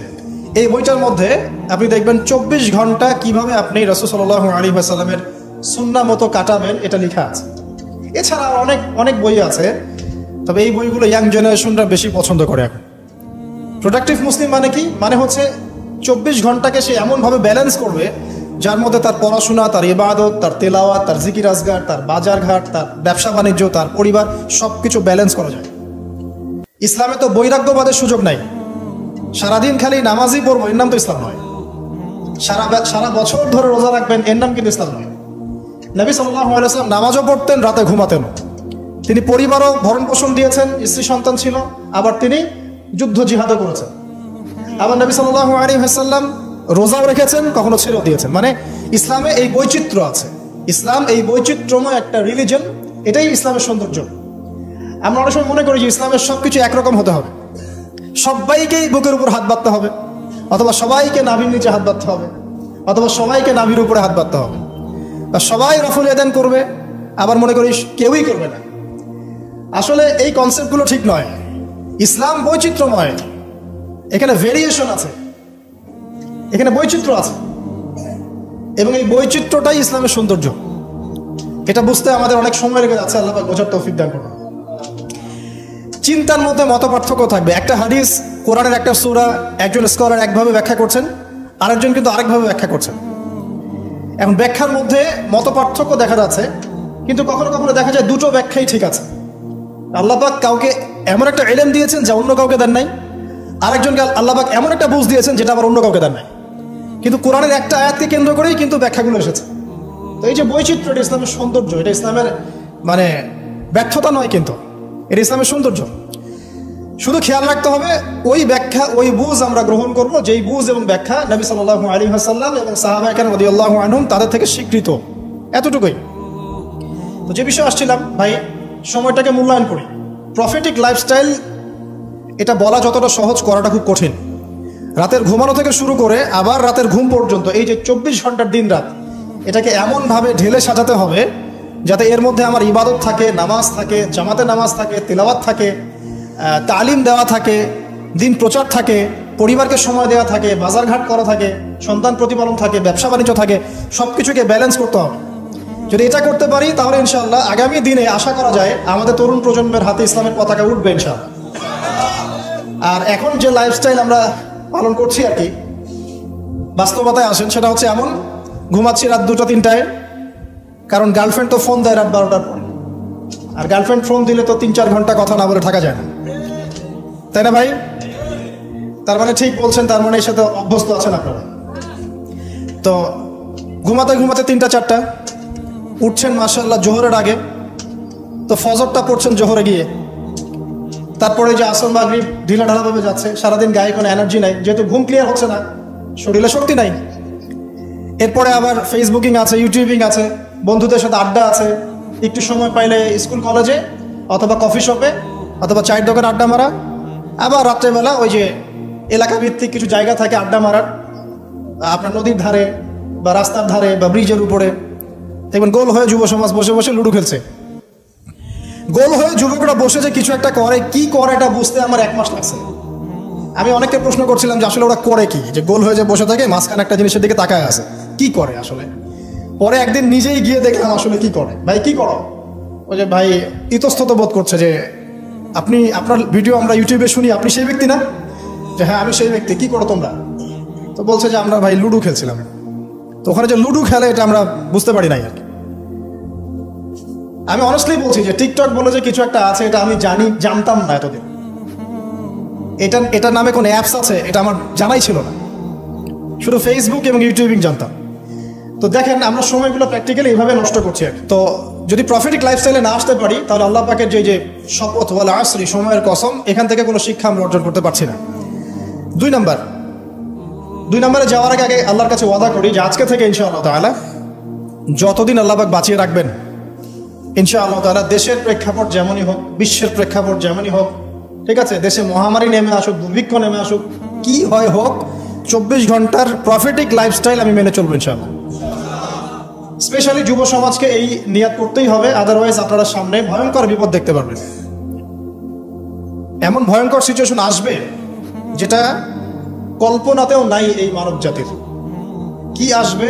এই বইটার মধ্যে আপনি দেখবেন 24 ঘন্টা কিভাবে আপনি রাসূল সাল্লাল্লাহু আলাইহি ওয়াসাল্লামের সুন্নাহ মতো কাটাবেন, এটা লেখা আছে। এছাড়া অনেক অনেক বই আছে, তবে এই বইগুলো ইয়াং জেনারেশনরা বেশি পছন্দ করে এখন। প্রোডাক্টিভ মুসলিম মানে কি? মানে হচ্ছে 24 ঘন্টাকে সে এমনভাবে ব্যালেন্স করবে যার মধ্যে তার পড়াশোনা, তার ইবাদত, তার তেলাওয়াত, তার জিকির আজগার, তার বাজারঘাট, তার ব্যবসা বাণিজ্য, তার পরিবার, সব কিছু ব্যালেন্স করা যায়। ইসলামে তো বৈরাগ্যবাদের সুযোগ নাই। সারাদিন খালি নামাজই পড়বো, এর নাম তো ইসলাম নয়। সারা বছর ধরে রোজা রাখবেন, এর নাম কিন্তু ইসলাম নয়। নবী সাল্লাল্লাহু আলাইহি ওয়াসাল্লাম নামাজও পড়তেন, রাতে ঘুমাতেন। তিনি পরিবারও ভরণ পোষণ দিয়েছেন, স্ত্রী সন্তান ছিল, আবার তিনি যুদ্ধ জিহাদও করেছেন। আবার নবী সাল্লাল্লাহু আলাইহি ওয়াসাল্লাম রোজাও রেখেছেন, কখনো ছেড়েও দিয়েছেন। মানে ইসলামে এই বৈচিত্র্য আছে। ইসলাম এই বৈচিত্র্যময় একটা রিলিজন, এটাই ইসলামের সৌন্দর্য। আমরা অনেক সময় মনে করি যে ইসলামের সবকিছু একরকম হতে হবে, সবাইকেই বুকের উপর হাত বাঁধতে হবে, অথবা সবাইকে নাভির নিচে হাত বাঁধতে হবে, অথবা সবাইকে নাভির উপরে হাত বাঁধতে হবে, বা সবাই রফুল ইয়াদান করবে, আবার মনে করি কেউই করবে না। আসলে এই কনসেপ্টগুলো ঠিক নয়। ইসলাম বৈচিত্র্যময়, এখানে ভেরিয়েশন আছে, এখানে বৈচিত্র্য আছে, এবং এই বৈচিত্র্যটাই ইসলামের সৌন্দর্য। এটা বুঝতে আমাদের অনেক সময় লেগে যাচ্ছে। আল্লাহ পাক বোঝার তৌফিক দান করুন। চিন্তার মধ্যে মত পার্থক্য থাকবে। একটা হাদিস, কোরআনের একটা সূরা একজন স্কলার একভাবে ব্যাখ্যা করছেন, আরেকজন কিন্তু আরেকভাবে ব্যাখ্যা করছেন। এখন ব্যাখ্যার মধ্যে মত পার্থক্য দেখা যাচ্ছে, কিন্তু কখনো কখনো দেখা যায় দুটো ব্যাখ্যাই ঠিক আছে। আল্লাহ পাক কাউকে এমন একটা ইলম দিয়েছেন যা অন্য কাউকে দেন নাই, আরেকজনকে আল্লাহ পাক এমন একটা বুঝ দিয়েছেন যেটা আবার অন্য কাউকে দেন নাই। কিন্তু কোরআনের একটা আয়াতকে কেন্দ্র করেই কিন্তু ব্যাখ্যাগুলো এসেছে। তো এই যে বৈচিত্র্য, এটা ইসলামের সৌন্দর্য, এটা ইসলামের মানে ব্যর্থতা নয়, কিন্তু এটা ইসলামের সৌন্দর্য। শুধু খেয়াল রাখতে হবে ওই ব্যাখ্যা, ওই বুঝ আমরা গ্রহণ করব যেই বুঝ এবং ব্যাখ্যা নবী সাল্লাল্লাহু আলাইহি ওয়াসাল্লাম এবং সাহাবায়ে কেরাম রাদিয়াল্লাহু আনহুম তাদের থেকে স্বীকৃত, এতটুকুই। তো যে বিষয়ে আসছিলাম ভাই, সময়টাকে মূল্যায়ন করি। প্রফেটিক লাইফস্টাইল এটা বলা যতটা সহজ, করাটা খুব কঠিন। রাতের ঘুমানো থেকে শুরু করে আবার রাতের ঘুম পর্যন্ত এই যে 24 ঘন্টার দিন রাত, এটাকে এমনভাবে ঢেলে সাজাতে হবে যাতে এর মধ্যে আমার ইবাদত থাকে, নামাজ থাকে, জামাতে নামাজ থাকে, তিলাওয়াত থাকে, তালিম দেওয়া থাকে, দিন প্রচার থাকে, পরিবারকে সময় দেওয়া থাকে, বাজারঘাট করা থাকে, সন্তান প্রতিপালন থাকে, ব্যবসা বাণিজ্য থাকে, সব কিছুকে ব্যালেন্স করতে হবে। যদি এটা করতে পারি তাহলে ইনশাআল্লাহ আগামী দিনে আশা করা যায় আমাদের তরুণ প্রজন্মের হাতে ইসলামের পতাকা উঠবে ইনশাআল্লাহ। আর এখন যে লাইফস্টাইল আমরা পালন করছি আর কি, বাস্তবতায় আসেন, সেটা হচ্ছে এমন, ঘুমাচ্ছি রাত 2টা-3টায়, কারণ গার্লফ্রেন্ড তো ফোন দেয় রাত 12টার পরে, আর গার্লফ্রেন্ড ফোন দিলে তো 3-4 ঘন্টা কথা না বলে থাকা যায় না, তাই না ভাই? তার মানে ঠিক বলছেন, তার মানে এর সাথে অভ্যস্ত আছেন আপনারা। তো ঘুমাতে ঘুমাতে 3টা-4টা, উঠছেন মাশাআল্লাহ জোহরের আগে, তো ফজরটা পড়ছেন জোহরে গিয়ে, তারপরে যে আসর মাগরিব ঢিলাঢালাভাবে যাচ্ছে, সারাদিন গায়ে কোনো এনার্জি নাই, যেহেতু ঘুম ক্লিয়ার হচ্ছে না, শরীরে শক্তি নাই। এরপরে আবার ফেসবুকিং আছে, ইউটিউবিং আছে, বন্ধুদের সাথে আড্ডা আছে, একটু সময় পাইলে স্কুল কলেজে অথবা কফি শপে অথবা চায়ের দোকানে আড্ডা মারা, আবার রাত্রেবেলা ওই যে এলাকা ভিত্তিক কিছু জায়গা থাকে আড্ডা মারার, আপনার নদীর ধারে বা রাস্তার ধারে বা ব্রিজের উপরে, দেখবেন গোল হয়ে যুব সমাজ বসে বসে লুডো খেলছে। গোল হয়ে যুবকরা বসে যে কিছু একটা করে, কি করে এটা বুঝতে আমার 1 মাস লাগছে। আমি অনেককে প্রশ্ন করছিলাম যে আসলে ওরা করে কি, যে গোল হয়ে যে বসে থাকে মাঝখানে একটা জিনিসের দিকে তাকায় আছে, কি করে আসলে। পরে একদিন নিজেই গিয়ে দেখলাম আসলে কি করে। ভাই কি করো? ওই যে ভাই ইতস্তত বোধ করছে যে আপনি, আপনার ভিডিও আমরা ইউটিউবে শুনি, আপনি সেই ব্যক্তি না? যে হ্যাঁ আমি সেই ব্যক্তি। কি করো তোমরা? তো বলছে যে আমরা ভাই লুডো খেলছিলাম। তো ওখানে যে লুডো খেলে এটা আমরা বুঝতে পারি নাই আর কি। আমি অনেস্টলি বলছি যে টিকটক বলে যে কিছু একটা আছে, এটা আমি জানতাম না এতদিন। এটার নামে কোনো অ্যাপস আছে এটা আমার জানাই ছিল না, শুধু ফেসবুক এবং ইউটিউবিং জানতাম। তো দেখেন আমরা সময়গুলো প্র্যাকটিক্যালি এইভাবে নষ্ট করছি। তো যদি প্রফিটিক লাইফস্টাইলে না আসতে পারি তাহলে আল্লাহ পাকের যে শপথ ওয়াল আসরি, সময়ের কসম, এখান থেকে কোনো শিক্ষা আমরা অর্জন করতে পারছি না। 2 নম্বরে যাওয়ার আগে আল্লাহর কাছে ওয়াদা করি যে আজকে থেকে ইনশাআল্লাহ তাআলা যতদিন আল্লাহ পাক বাঁচিয়ে রাখবেন, ইনশাআল্লাহ তাআলা দেশের প্রেক্ষাপট যেমনই হোক, বিশ্বের প্রেক্ষাপট যেমনই হোক, ঠিক আছে, দেশে মহামারী নেমে আসুক, দুর্ভিক্ষ নেমে আসুক, কি হয় হোক, 24 ঘন্টার প্রফিটিক লাইফস্টাইল আমি মেনে চলবো ইনশাআল্লাহ। স্পেশালি যুব সমাজকে এই নিয়াত করতেই হবে, আদারওয়াইজ আপনারা সামনে ভয়ঙ্কর বিপদ দেখতে পারবেন। এমন ভয়ঙ্কর সিচুয়েশন আসবে যেটা কল্পনাতেও নাই এই মানব জাতির। কি আসবে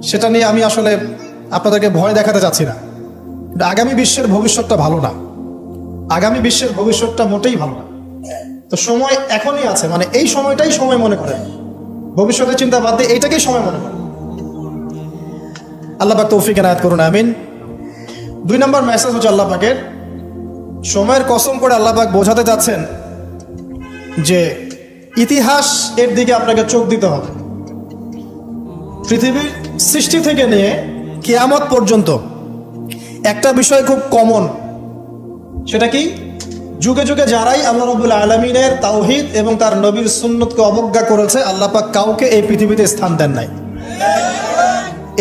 সেটা নিয়ে আমি আসলে আপনাদেরকে ভয় দেখাতে চাচ্ছি না। আগামী বিশ্বের ভবিষ্যৎটা ভালো না, আগামী বিশ্বের ভবিষ্যৎটা মোটেই ভালো না। তো সময় এখনই আছে, মানে এই সময়টাই সময় মনে করেন, ভবিষ্যতের চিন্তা বাদ দিয়ে এইটাকেই সময় মনে করেন। আল্লাহ পাক তৌফিক এনায়েত করুন, আমিন। 2 নম্বর মেসেজ হচ্ছে আল্লাহ পাকের, সময়ের কসম করে আল্লাহ পাক বোঝাতে যাচ্ছেন যে ইতিহাস এর দিকে আপনাকে চোখ দিতে হবে। পৃথিবীর সৃষ্টি থেকে নিয়ে কিয়ামত পর্যন্ত একটা বিষয় খুব কমন, সেটা কি? যুগে যুগে যারাই আল্লাহ রাব্বুল আলামিনের তাওহীদ এবং তার নবীর সুন্নতকে অবজ্ঞা করেছে, আল্লাহ পাক কাউকে এই পৃথিবীতে স্থান দেন নাই।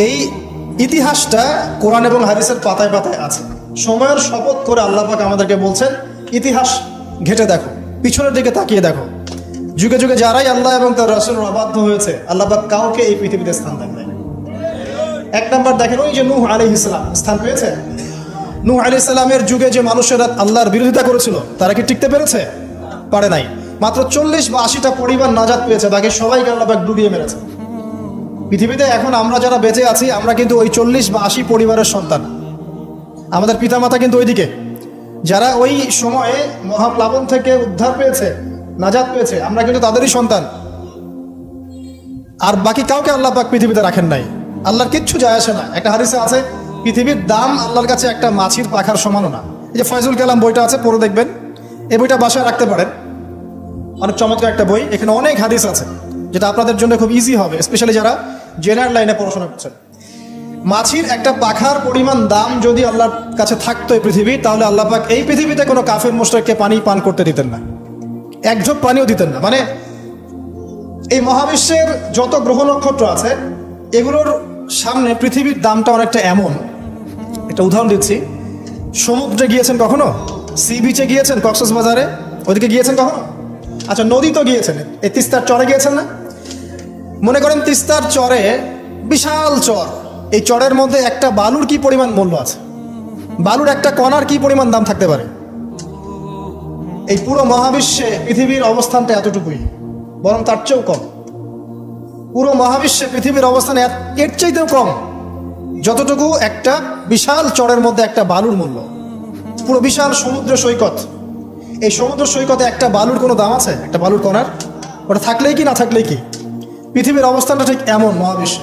এই ইতিহাসটা কোরআন এবং হাদিসের পাতায় পাতায় আছে। সময়ের শপথ করে আল্লাহ পাক আমাদেরকে বলছেন ইতিহাস ঘেটে দেখো, পিছনের দিকে তাকিয়ে দেখো, যুগে যুগে যারাই আল্লাহ এবং তার রাসূলের অবাধ্য হয়েছে, আল্লাহ পাক কাউকে এই পৃথিবীতে স্থান দেন নাই। 1 নম্বর দেখেন, ওই যে নূহ আলাইহিস সালাম স্থান পেয়েছে। নূহ আলাইহিস সালামের যুগে যে মানুষেরা আল্লাহর বিরোধিতা করেছিল তারা কি টিকতে পেরেছে? পারে নাই। মাত্র 40 বা 80টা পরিবার নাজাত পেয়েছে, বাকি সবাইকে আল্লাহ পাক ডুবিয়ে মেরেছে। পৃথিবীতে এখন আমরা যারা বেঁচে আছি আমরা কিন্তু ওই 40 বা 80 পরিবারের সন্তান। আমাদের পিতামাতা কিন্তু ওইদিকে, যারা ওই সময়ে মহাপ্লাবন থেকে উদ্ধার পেয়েছে, নাজাত পেয়েছে, আমরা কিন্তু তাদেরই সন্তান। আর বাকি কাউকে আল্লাহ পাক পৃথিবীতে রাখেন নাই। আল্লাহর কিচ্ছু যায় আসে না। একটা হাদিসে আছে পৃথিবীর দাম আল্লাহর কাছে একটা মাছির পাখার সমানও না। এই যে ফয়জুল কালাম বইটা আছে, পড়ে দেখবেন। এই বইটা বাসায় রাখতে পারেন, অনেক চমৎকার একটা বই। এখানে অনেক হাদিস আছে যেটা আপনাদের জন্য খুব ইজি হবে, স্পেশালি যারা জেনারেল লাইনে পড়াশোনা করছেন। মাছির একটা পাখার পরিমাণ দাম যদি আল্লাহর কাছে থাকতো এই পৃথিবী, তাহলে আল্লাহ পাক এই পৃথিবীতে কোনো কাফের মুশরিককে পানি পান করতে দিতেন না, এক ঢোক পানিও দিতেন না। মানে এই মহাবিশ্বের যত গ্রহ নক্ষত্র আছে এগুলোর সামনে পৃথিবীর দামটা অনেকটা এমন। একটা উদাহরণ দিচ্ছি, সমুদ্রে গিয়েছেন কখনো? সি বিচে গিয়েছেন? কক্সবাজারে ওদিকে গিয়েছেন কখনো? আচ্ছা, নদী তো গিয়েছেন, এই তিস্তার চরে গিয়েছেন না? মনে করেন তিস্তার চরে বিশাল চর, এই চরের মধ্যে একটা বালুর কি পরিমাণ মূল্য আছে? বালুর একটা কণার কি পরিমাণ দাম থাকতে পারে? এই পুরো মহাবিশ্বে পৃথিবীর অবস্থানটা এতটুকুই, বরং তার চেয়েও কম। পুরো মহাবিশ্বে পৃথিবীর অবস্থান এর চাইতেও কম, যতটুকু একটা বিশাল চরের মধ্যে একটা বালুর মূল্য। পুরো বিশাল সমুদ্র সৈকত, এই সমুদ্র সৈকতে একটা বালুর কোনো দাম আছে? একটা বালুর কণার? ওটা থাকলেই কি না থাকলেই কি? পৃথিবীর অবস্থানটা ঠিক এমন মহাবিশ্বে।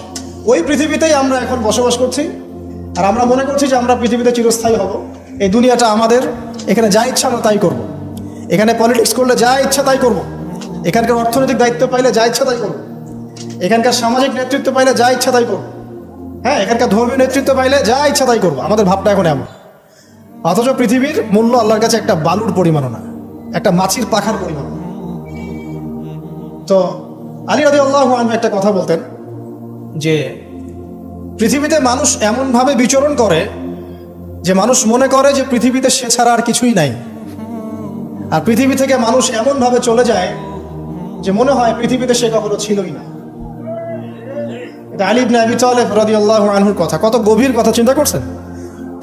ওই পৃথিবীতেই আমরা এখন বসবাস করছি, আর আমরা মনে করছি যে আমরা পৃথিবীতে চিরস্থায়ী হব। এই দুনিয়াটা আমাদের, এখানে যা ইচ্ছা আমরা তাই করব। এখানে পলিটিক্স করলে যা ইচ্ছা তাই করব। এখানকার অর্থনৈতিক দায়িত্ব পাইলে যা ইচ্ছা তাই করব। এখানকার সামাজিক নেতৃত্ব পাইলে যা ইচ্ছা তাই করব। হ্যাঁ, এখানকার ধর্মীয় নেতৃত্ব পাইলে যা ইচ্ছা তাই করবো। আমাদের ভাবটা এখন এমন। অথচ পৃথিবীর মূল্য আল্লাহর কাছে একটা বালুর পরিমাণও না, একটা মাছির পাখার পরিমাণ। তো আলী রাদিয়াল্লাহু আনহু একটা কথা বলতেন যে পৃথিবীতে মানুষ এমনভাবে বিচরণ করে যে মানুষ মনে করে যে পৃথিবীতে সে ছাড়া আর কিছুই নাই, আর পৃথিবী থেকে মানুষ এমনভাবে চলে যায় যে মনে হয় পৃথিবীতে সে কখনো ছিলই না। এটা আলী ইবনে আবি তালেব রাদিয়াল্লাহু আনহুর কথা। কত গভীর কথা, চিন্তা করছেন?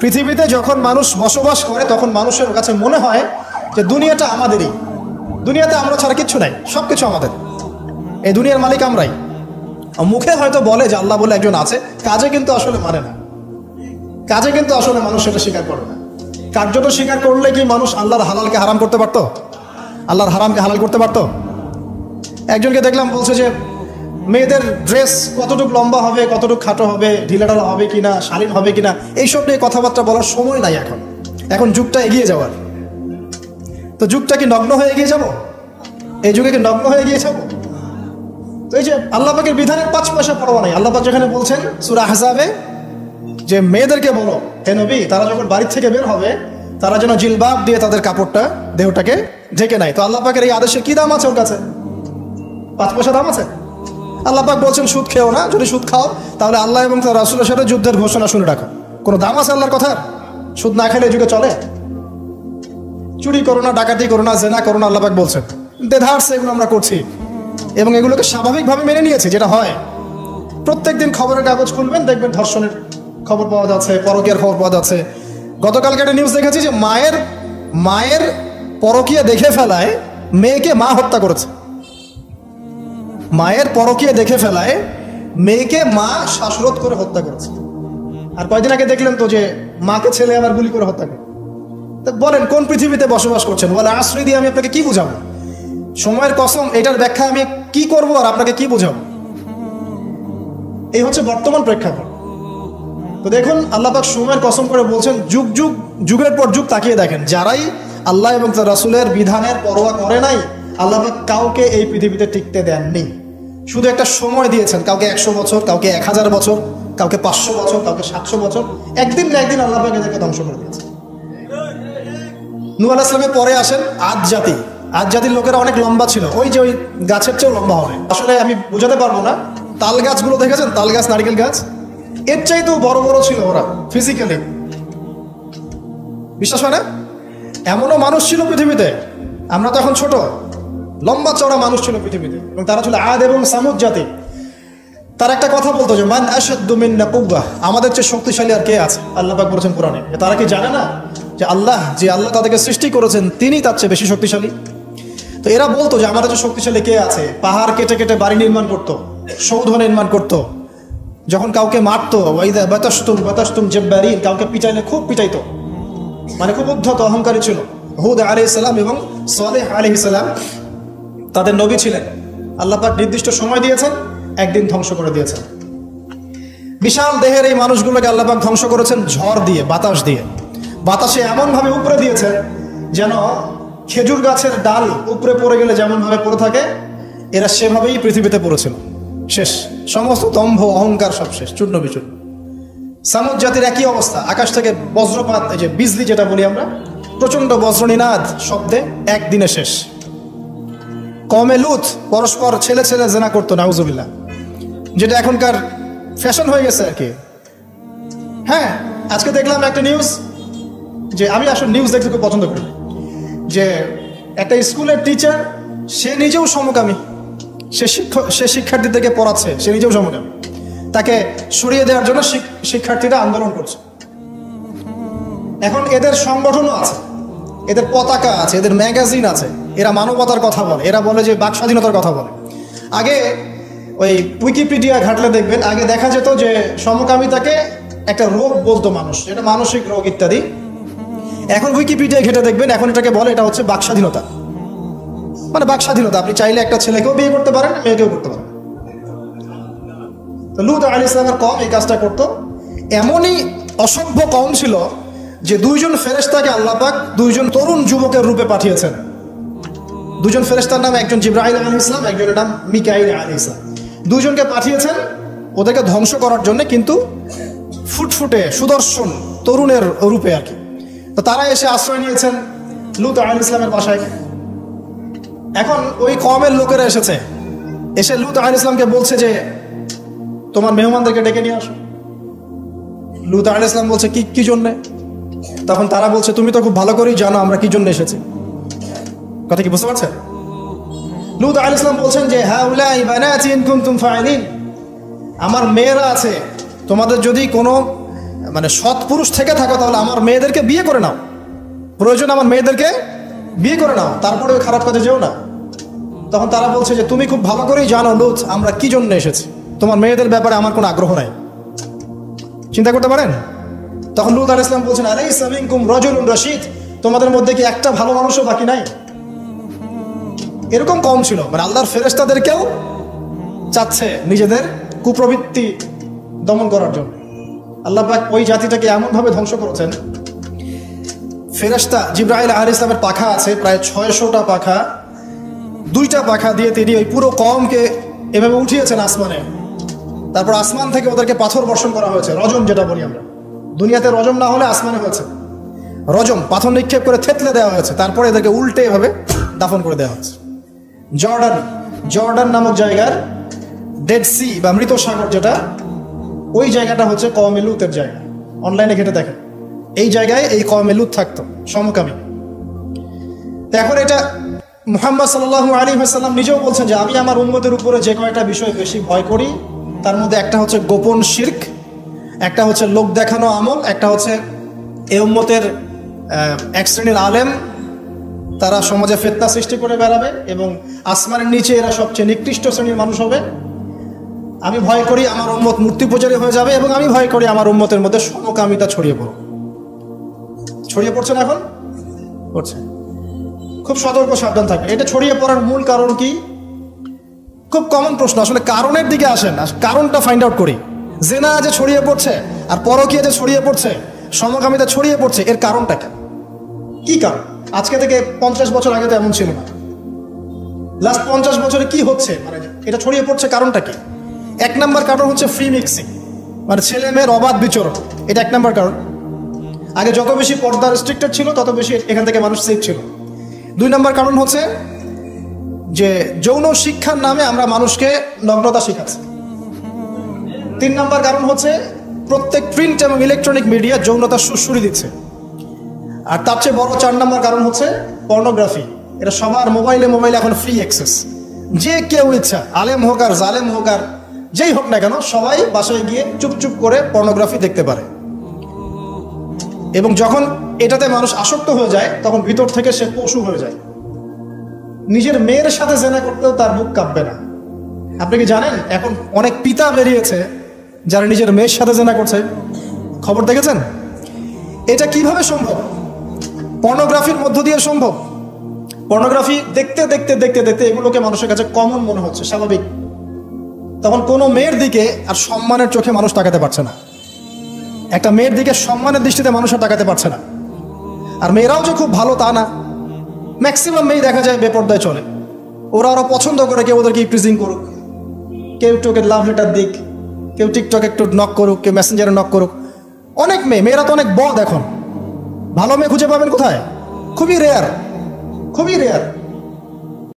পৃথিবীতে যখন মানুষ বসবাস করে তখন মানুষের কাছে মনে হয় যে দুনিয়াটা আমাদেরই, দুনিয়াতে আমরা ছাড়া কিচ্ছু নাই, সব কিছু আমাদের, এই দুনিয়ার মালিক আমরাই। মুখে হয়তো বলে যে আল্লাহ বলে একজন আছে, কাজে কিন্তু আসলে মানে না, কাজে কিন্তু আসলে মানুষ সেটা স্বীকার করে না। কার্যত স্বীকার করলে কি মানুষ আল্লাহর হালালকে হারাম করতে পারতো? আল্লাহর হারামকে হালাল করতে পারতো? একজনকে দেখলাম বলছে যে মেয়েদের ড্রেস কতটুকু লম্বা হবে, কতটুকু খাটো হবে, ঢিলাঢালা হবে কিনা, শালীন হবে কিনা, এইসব নিয়ে কথাবার্তা বলার সময় নাই এখন। এখন যুগটা এগিয়ে যাওয়ার। তো যুগটা কি নগ্ন হয়ে এগিয়ে যাব? এই যুগে কি নগ্ন হয়ে এগিয়ে যাবো? তো এই যে আল্লাহ পাকের বিধানের 5 পয়সা পরোয়া নাই। আল্লাহ পাক যেখানে বলছেন সূরা আহজাবে যে মেয়েদেরকে বলো হে নবী, তারা যখন বাড়ি থেকে বের হবে তারা যেন জিলবাব দিয়ে তাদের কাপড়টা, দেহটাকে ঢেকে নেয়। তো আল্লাহ পাকের এই আদেশের কি দাম আছে ওর কাছে? 5 পয়সা দাম আছে? আল্লাহ পাক বলছেন সুদ খেও না, যদি সুদ খাও তাহলে আল্লাহ এবং তার রাসূলের সাথে যুদ্ধের ঘোষণা শুনে রাখো। কোনো দাম আছে আল্লাহর কথা? সুদ না খেলে এই যুগে চলে? চুরি করো না, ডাকাতি করো না, জেনা করো না, আল্লাহ পাক বলছেন। দেধারসে এগুলো আমরা করছি এবং এগুলোকে স্বাভাবিকভাবে মেনে নিয়েছি, যেটা হয়। প্রত্যেকদিন খবরের কাগজ খুলবেন, দেখবেন ধর্ষণের খবর পাওয়া যাচ্ছে, পরকীয়ার খবর পাওয়া যাচ্ছে। গতকালকে একটা নিউজ দেখেছি যে মায়ের পরকীয়া দেখে ফেলায় মেয়েকে মা হত্যা করেছে। মায়ের পরকীয়া দেখে ফেলায় মেয়েকে মা শ্বাসরোধ করে হত্যা করেছে। আর কয়দিন আগে দেখলেন তো যে মাকে ছেলে আবার গুলি করে হত্যা করে। তা বলেন কোন পৃথিবীতে বসবাস করছেন? বলে আশ্রয় দিয়ে আমি আপনাকে কি বুঝাবো? সময়ের কসম, এটার ব্যাখ্যা আমি কি করব আর আপনাকে কি বুঝাবো? এই হচ্ছে বর্তমান প্রেক্ষাপট। তো দেখুন আল্লাহ পাক সময়ের কসম করে বলছেন, যুগের পর যুগ তাকিয়ে দেখেন, যারাই আল্লাহ এবং তার রাসূলের বিধানের পরোয়া করে নাই, আল্লাহ পাক কাউকে এই পৃথিবীতে টিকতে দেননি। শুধু একটা সময় দিয়েছেন, কাউকে 100 বছর, কাউকে 1000 বছর, কাউকে 500 বছর, কাউকে 700 বছর। একদিন না একদিন আল্লাহ পাক এদেরকে ধ্বংস করে দিয়েছে। নূহ আলাইহিস সালামের পরে আসেন আদ জাতি। আদ জাতির লোকেরা অনেক লম্বা ছিল, ওই যে ওই গাছের চেয়েও লম্বা হবে। আসলে আমি বোঝাতে পারবো না। তাল গাছগুলো দেখেছেন? তাল গাছ, নারকেল গাছ, এর চাইতেও বড় বড় ছিল ওরা ফিজিক্যালি। বিশ্বাস হয় না? এমনও মানুষ ছিল পৃথিবীতে, আমরা তো এখন ছোট, লম্বা চড়া মানুষ ছিল পৃথিবীতে, এবং তারা ছিল আদ এবং সামুদ জাতি। তার একটা কথা বলতো যে মান আশাদ্দু মিন্না কুওয়া, আমাদের চেয়ে শক্তিশালী আর কে আছে? আল্লাহ পাক বলেছেন কোরআনে। তারা কি জানে না যে আল্লাহ তাদেরকে সৃষ্টি করেছেন তিনি তার চেয়ে বেশি শক্তিশালী? তো এরা বলতো যে আমাদের চেয়ে শক্তিশালী কে আছে? পাহাড় কেটে কেটে বাড়ি নির্মাণ করতো, সৌধ নির্মাণ করতো। যখন কাউকে মারতো, ওয়াইদা বাতাসতুম জাব্বারিন, কাউকে পিটাইলে খুব পিটাইতো, মানে খুব উদ্ধত অহংকারী ছিল। হুদ আলাইহিস সালাম এবং সালেহ আলাইহিস সালাম তাদের নবী ছিলেন। আল্লাহ পাক নির্দিষ্ট সময় দিয়েছেন, একদিন ধ্বংস করে দিয়েছেন। বিশাল দেহের এই মানুষগুলোকে আল্লাহ পাক ধ্বংস করেছেন ঝড় দিয়ে, বাতাস দিয়ে। বাতাসে এমনভাবে উপরে দিয়েছেন যেন খেজুর গাছের ডাল উপরে পড়ে গেলে যেমনভাবে পড়ে থাকে, এরা সেভাবেই পৃথিবীতে পড়েছিল। শেষ, সমস্ত দম্ভ অহংকার সব শেষ, চূর্ণ বিচূর্ণ। সামুদ জাতির একই অবস্থা, আকাশ থেকে বজ্রপাত, এই যে বিজলি যেটা বলি আমরা, প্রচন্ড বজ্রনিনাদ শব্দে একদিনে শেষ। কওমে লূত পরস্পর ছেলে ছেলে জেনা করতো, নাউজুবিল্লাহ, যেটা এখনকার ফ্যাশন হয়ে গেছে আর কি। হ্যাঁ, আজকে দেখলাম একটা নিউজ, যে আমি আসলে নিউজ দেখতে খুব পছন্দ করি, যে একটা স্কুলের টিচার, সে নিজেও সমকামী, সে শিক্ষার্থীদেরকে পড়াচ্ছে, সে নিজেও সমকামী। তাকে সরিয়ে দেওয়ার জন্য শিক্ষার্থীরা আন্দোলন করছে। এখন এদের সংগঠনও আছে, এদের পতাকা আছে, এদের ম্যাগাজিন আছে, এরা মানবতার কথা বলে, এরা বলে যে বাক স্বাধীনতার কথা বলে। আগে ওই উইকিপিডিয়া ঘাটলে দেখবেন, আগে দেখা যেত যে সমকামিতাকে একটা রোগ বলতো মানুষ, এটা মানসিক রোগ ইত্যাদি। এখন উইকিপিডিয়া ঘেটে দেখবেন, এখন এটাকে বলে এটা হচ্ছে বাক স্বাধীনতা। মানে বাক স্বাধীনতা, আপনি চাইলে একটা ছেলেকেও বিয়ে করতে পারেন, মেয়েকেও করতে পারেন। তো লূত আলাইহিস সালামের কওম এই কাজটা করতো। এমনই অসভ্য কওম ছিল যে দুইজন ফেরেশতাকে আল্লাহ পাক দুইজন তরুণ যুবকের রূপে পাঠিয়েছেন। দুজন ফেরেশতার নাম, একজন জিবরাইল আলাইহিস সালাম, একজনের নাম মিকাইল আলাইহিস সালাম। দুইজনকে পাঠিয়েছেন ওদেরকে ধ্বংস করার জন্য, কিন্তু ফুটফুটে সুদর্শন তরুণের রূপে আর কি। তো তারা এসে আশ্রয় নিয়েছেন লূত আলাইহিস সালামের বাসায়। এখন ওই কওমের লোকেরা এসে লূত আলাইহিস সালামকে বলছে যে তোমার মেহমানদেরকে ডেকে নিয়ে আসো। লূত আলাইহিস সালাম বলছে কি জন্যে? তখন তারা বলছে তুমি তো খুব ভালো করেই জানো আমরা কি জন্য এসেছি। কথা কি বুঝতে পারছেন? লূত আলাইহিস সালাম বলছেন যে হাউলাই বানাতি ইন কুনতুম ফাইলিন, আমার মেয়েরা আছে, তোমাদের যদি কোনো মানে সৎ পুরুষ থেকে থাকো তাহলে আমার মেয়েদেরকে বিয়ে করে নাও, প্রয়োজন আমার মেয়েদেরকে বিয়ে করে নাও, তারপরে খারাপ কাজে যেও না। তখন তারা বলছে যে তুমি খুব ভালো করেই জানো লূত আমরা কি জন্য এসেছি, তোমার মেয়েদের ব্যাপারে আমার কোনো আগ্রহ নাই। চিন্তা করতে পারেন? তখন লূত আলাইহিস সালাম বলছেন আলাইসা মিনকুম রাজুলুন রাশীদ, তোমাদের মধ্যে কি একটা ভালো মানুষও বাকি নাই? এরকম কম ছিল, মানে আল্লাহর ফেরেশতাদেরকেও চাচ্ছে নিজেদের কুপ্রবৃত্তি দমন করার জন্য। আল্লাহ পাক ওই জাতিটাকে এমনভাবে ধ্বংস করেছেন। ফেরেশতা জিবরাইল আলাইহিস সালামের পাখা আছে প্রায় 600টা পাখা, 2টা পাখা দিয়ে তিনি ওই পুরো কওমকে এভাবে উঠিয়েছেন আসমানে। তারপর আসমান থেকে ওদেরকে পাথর বর্ষণ করা হয়েছে, রজম যেটা বলি আমরা। দুনিয়াতে রজম না হলে আসমানে হয়েছে রজম, পাথর নিক্ষেপ করে থেতলে দেওয়া হয়েছে, তারপরে এদেরকে উল্টে এভাবে দাফন করে দেওয়া হয়েছে। জর্ডান নামক জায়গার ডেড সি বা মৃত সাগর যেটা, ওই জায়গাটা হচ্ছে কওমে লূতের জায়গা। অনলাইনে ঘেটে দেখেন, এই জায়গায় এই কওমে লূত থাকতো, সমকামী। এখন এটা মুহাম্মদ সাল্লাল্লাহু আলাইহি ওয়াসাল্লাম নিজেও বলছেন যে আমি আমার উম্মতের উপরে যে কয়টা বিষয় বেশি ভয় করি তার মধ্যে একটা হচ্ছে গোপন শিরক, একটা হচ্ছে লোক দেখানো আমল, একটা হচ্ছে এই উম্মতের এক শ্রেণীর আলেম তারা সমাজে ফিতনা সৃষ্টি করে বেড়াবে এবং আসমানের নিচে এরা সবচেয়ে নিকৃষ্ট শ্রেণীর মানুষ হবে। আমি ভয় করি আমার উম্মত মূর্তি পূজারী হয়ে যাবে, এবং আমি ভয় করি আমার উম্মতের মধ্যে সমকামিতা ছড়িয়ে পড়ছে না, এখন পড়ছে। খুব সতর্ক সাবধান থাকবে। এটা ছড়িয়ে পড়ার মূল কারণ কি? খুব কমন প্রশ্ন, আসলে কারণের দিকে আসেন, কারণটা ফাইন্ড আউট করি। জেনা যে ছড়িয়ে পড়ছে আর পরকীয়া যে ছড়িয়ে পড়ছে, সমকামিতা ছড়িয়ে পড়ছে, এর কারণটা কি কারণ? আজকে থেকে 50 বছর আগে তো এমন ছিল না। লাস্ট 50 বছরে কি হচ্ছে, মানে এটা ছড়িয়ে পড়ছে কারণটা কি? 1 নম্বর কারণ হচ্ছে ফ্রি মিক্সিং, মানে ছেলে মেয়ের অবাধ বিচরণ, এটা 1 নম্বর কারণ। আগে যত বেশি পর্দা রেস্ট্রিক্টেড ছিল তত বেশি এখান থেকে মানুষ সেফ ছিল। 2 নম্বর কারণ হচ্ছে যে যৌন শিক্ষার নামে আমরা মানুষকে নগ্নতা শিখাচ্ছি। 3 নম্বর কারণ হচ্ছে প্রত্যেক প্রিন্ট এবং ইলেকট্রনিক মিডিয়া যৌনতা সুশ্রুতি দিচ্ছে। আর তার চেয়ে বড় 4 নম্বর কারণ হচ্ছে পর্নোগ্রাফি। এটা সবার মোবাইলে এখন ফ্রি অ্যাক্সেস, যে কেউ ইচ্ছা, আলেম হোক আর জালেম হোক আর যেই হোক না কেন, সবাই বাসায় গিয়ে চুপচুপ করে পর্নোগ্রাফি দেখতে পারে। এবং যখন এটাতে মানুষ আসক্ত হয়ে যায় তখন ভিতর থেকে সে পশু হয়ে যায়। নিজের মেয়ের সাথে জেনা করতেও তার বুক কাঁপবে না। আপনি কি জানেন এখন অনেক পিতা বেরিয়েছে যারা নিজের মেয়ের সাথে জেনা করছে? খবর দেখেছেন? এটা কিভাবে সম্ভব? পর্নোগ্রাফির মধ্য দিয়ে সম্ভব। পর্নোগ্রাফি দেখতে দেখতে দেখতে দেখতে এগুলোকে মানুষের কাছে কমন মনে হচ্ছে, স্বাভাবিক। তখন কোনো মেয়ের দিকে আর সম্মানের চোখে মানুষ তাকাতে পারছে না। একটা মেয়ের দিকে সম্মানের দৃষ্টিতে মানুষ আর তাকাতে পারছে না। আর মেয়েরাও যে খুব ভালো তা না, ম্যাক্সিমাম মেয়ে দেখা যায় বেপর্দায় চলে। ওরা আরও পছন্দ করে কেউ ওদেরকে ইপ্রিজিং করুক, কেউ টোকে লাভ লেটার দিক, কেউ টিকটক একটু নক করুক, কেউ মেসেঞ্জারে নক করুক। অনেক মেয়েরা তো অনেক বদ এখন। ভালো মেয়ে খুঁজে পাবেন কোথায়? খুবই রেয়ার, খুবই রেয়ার।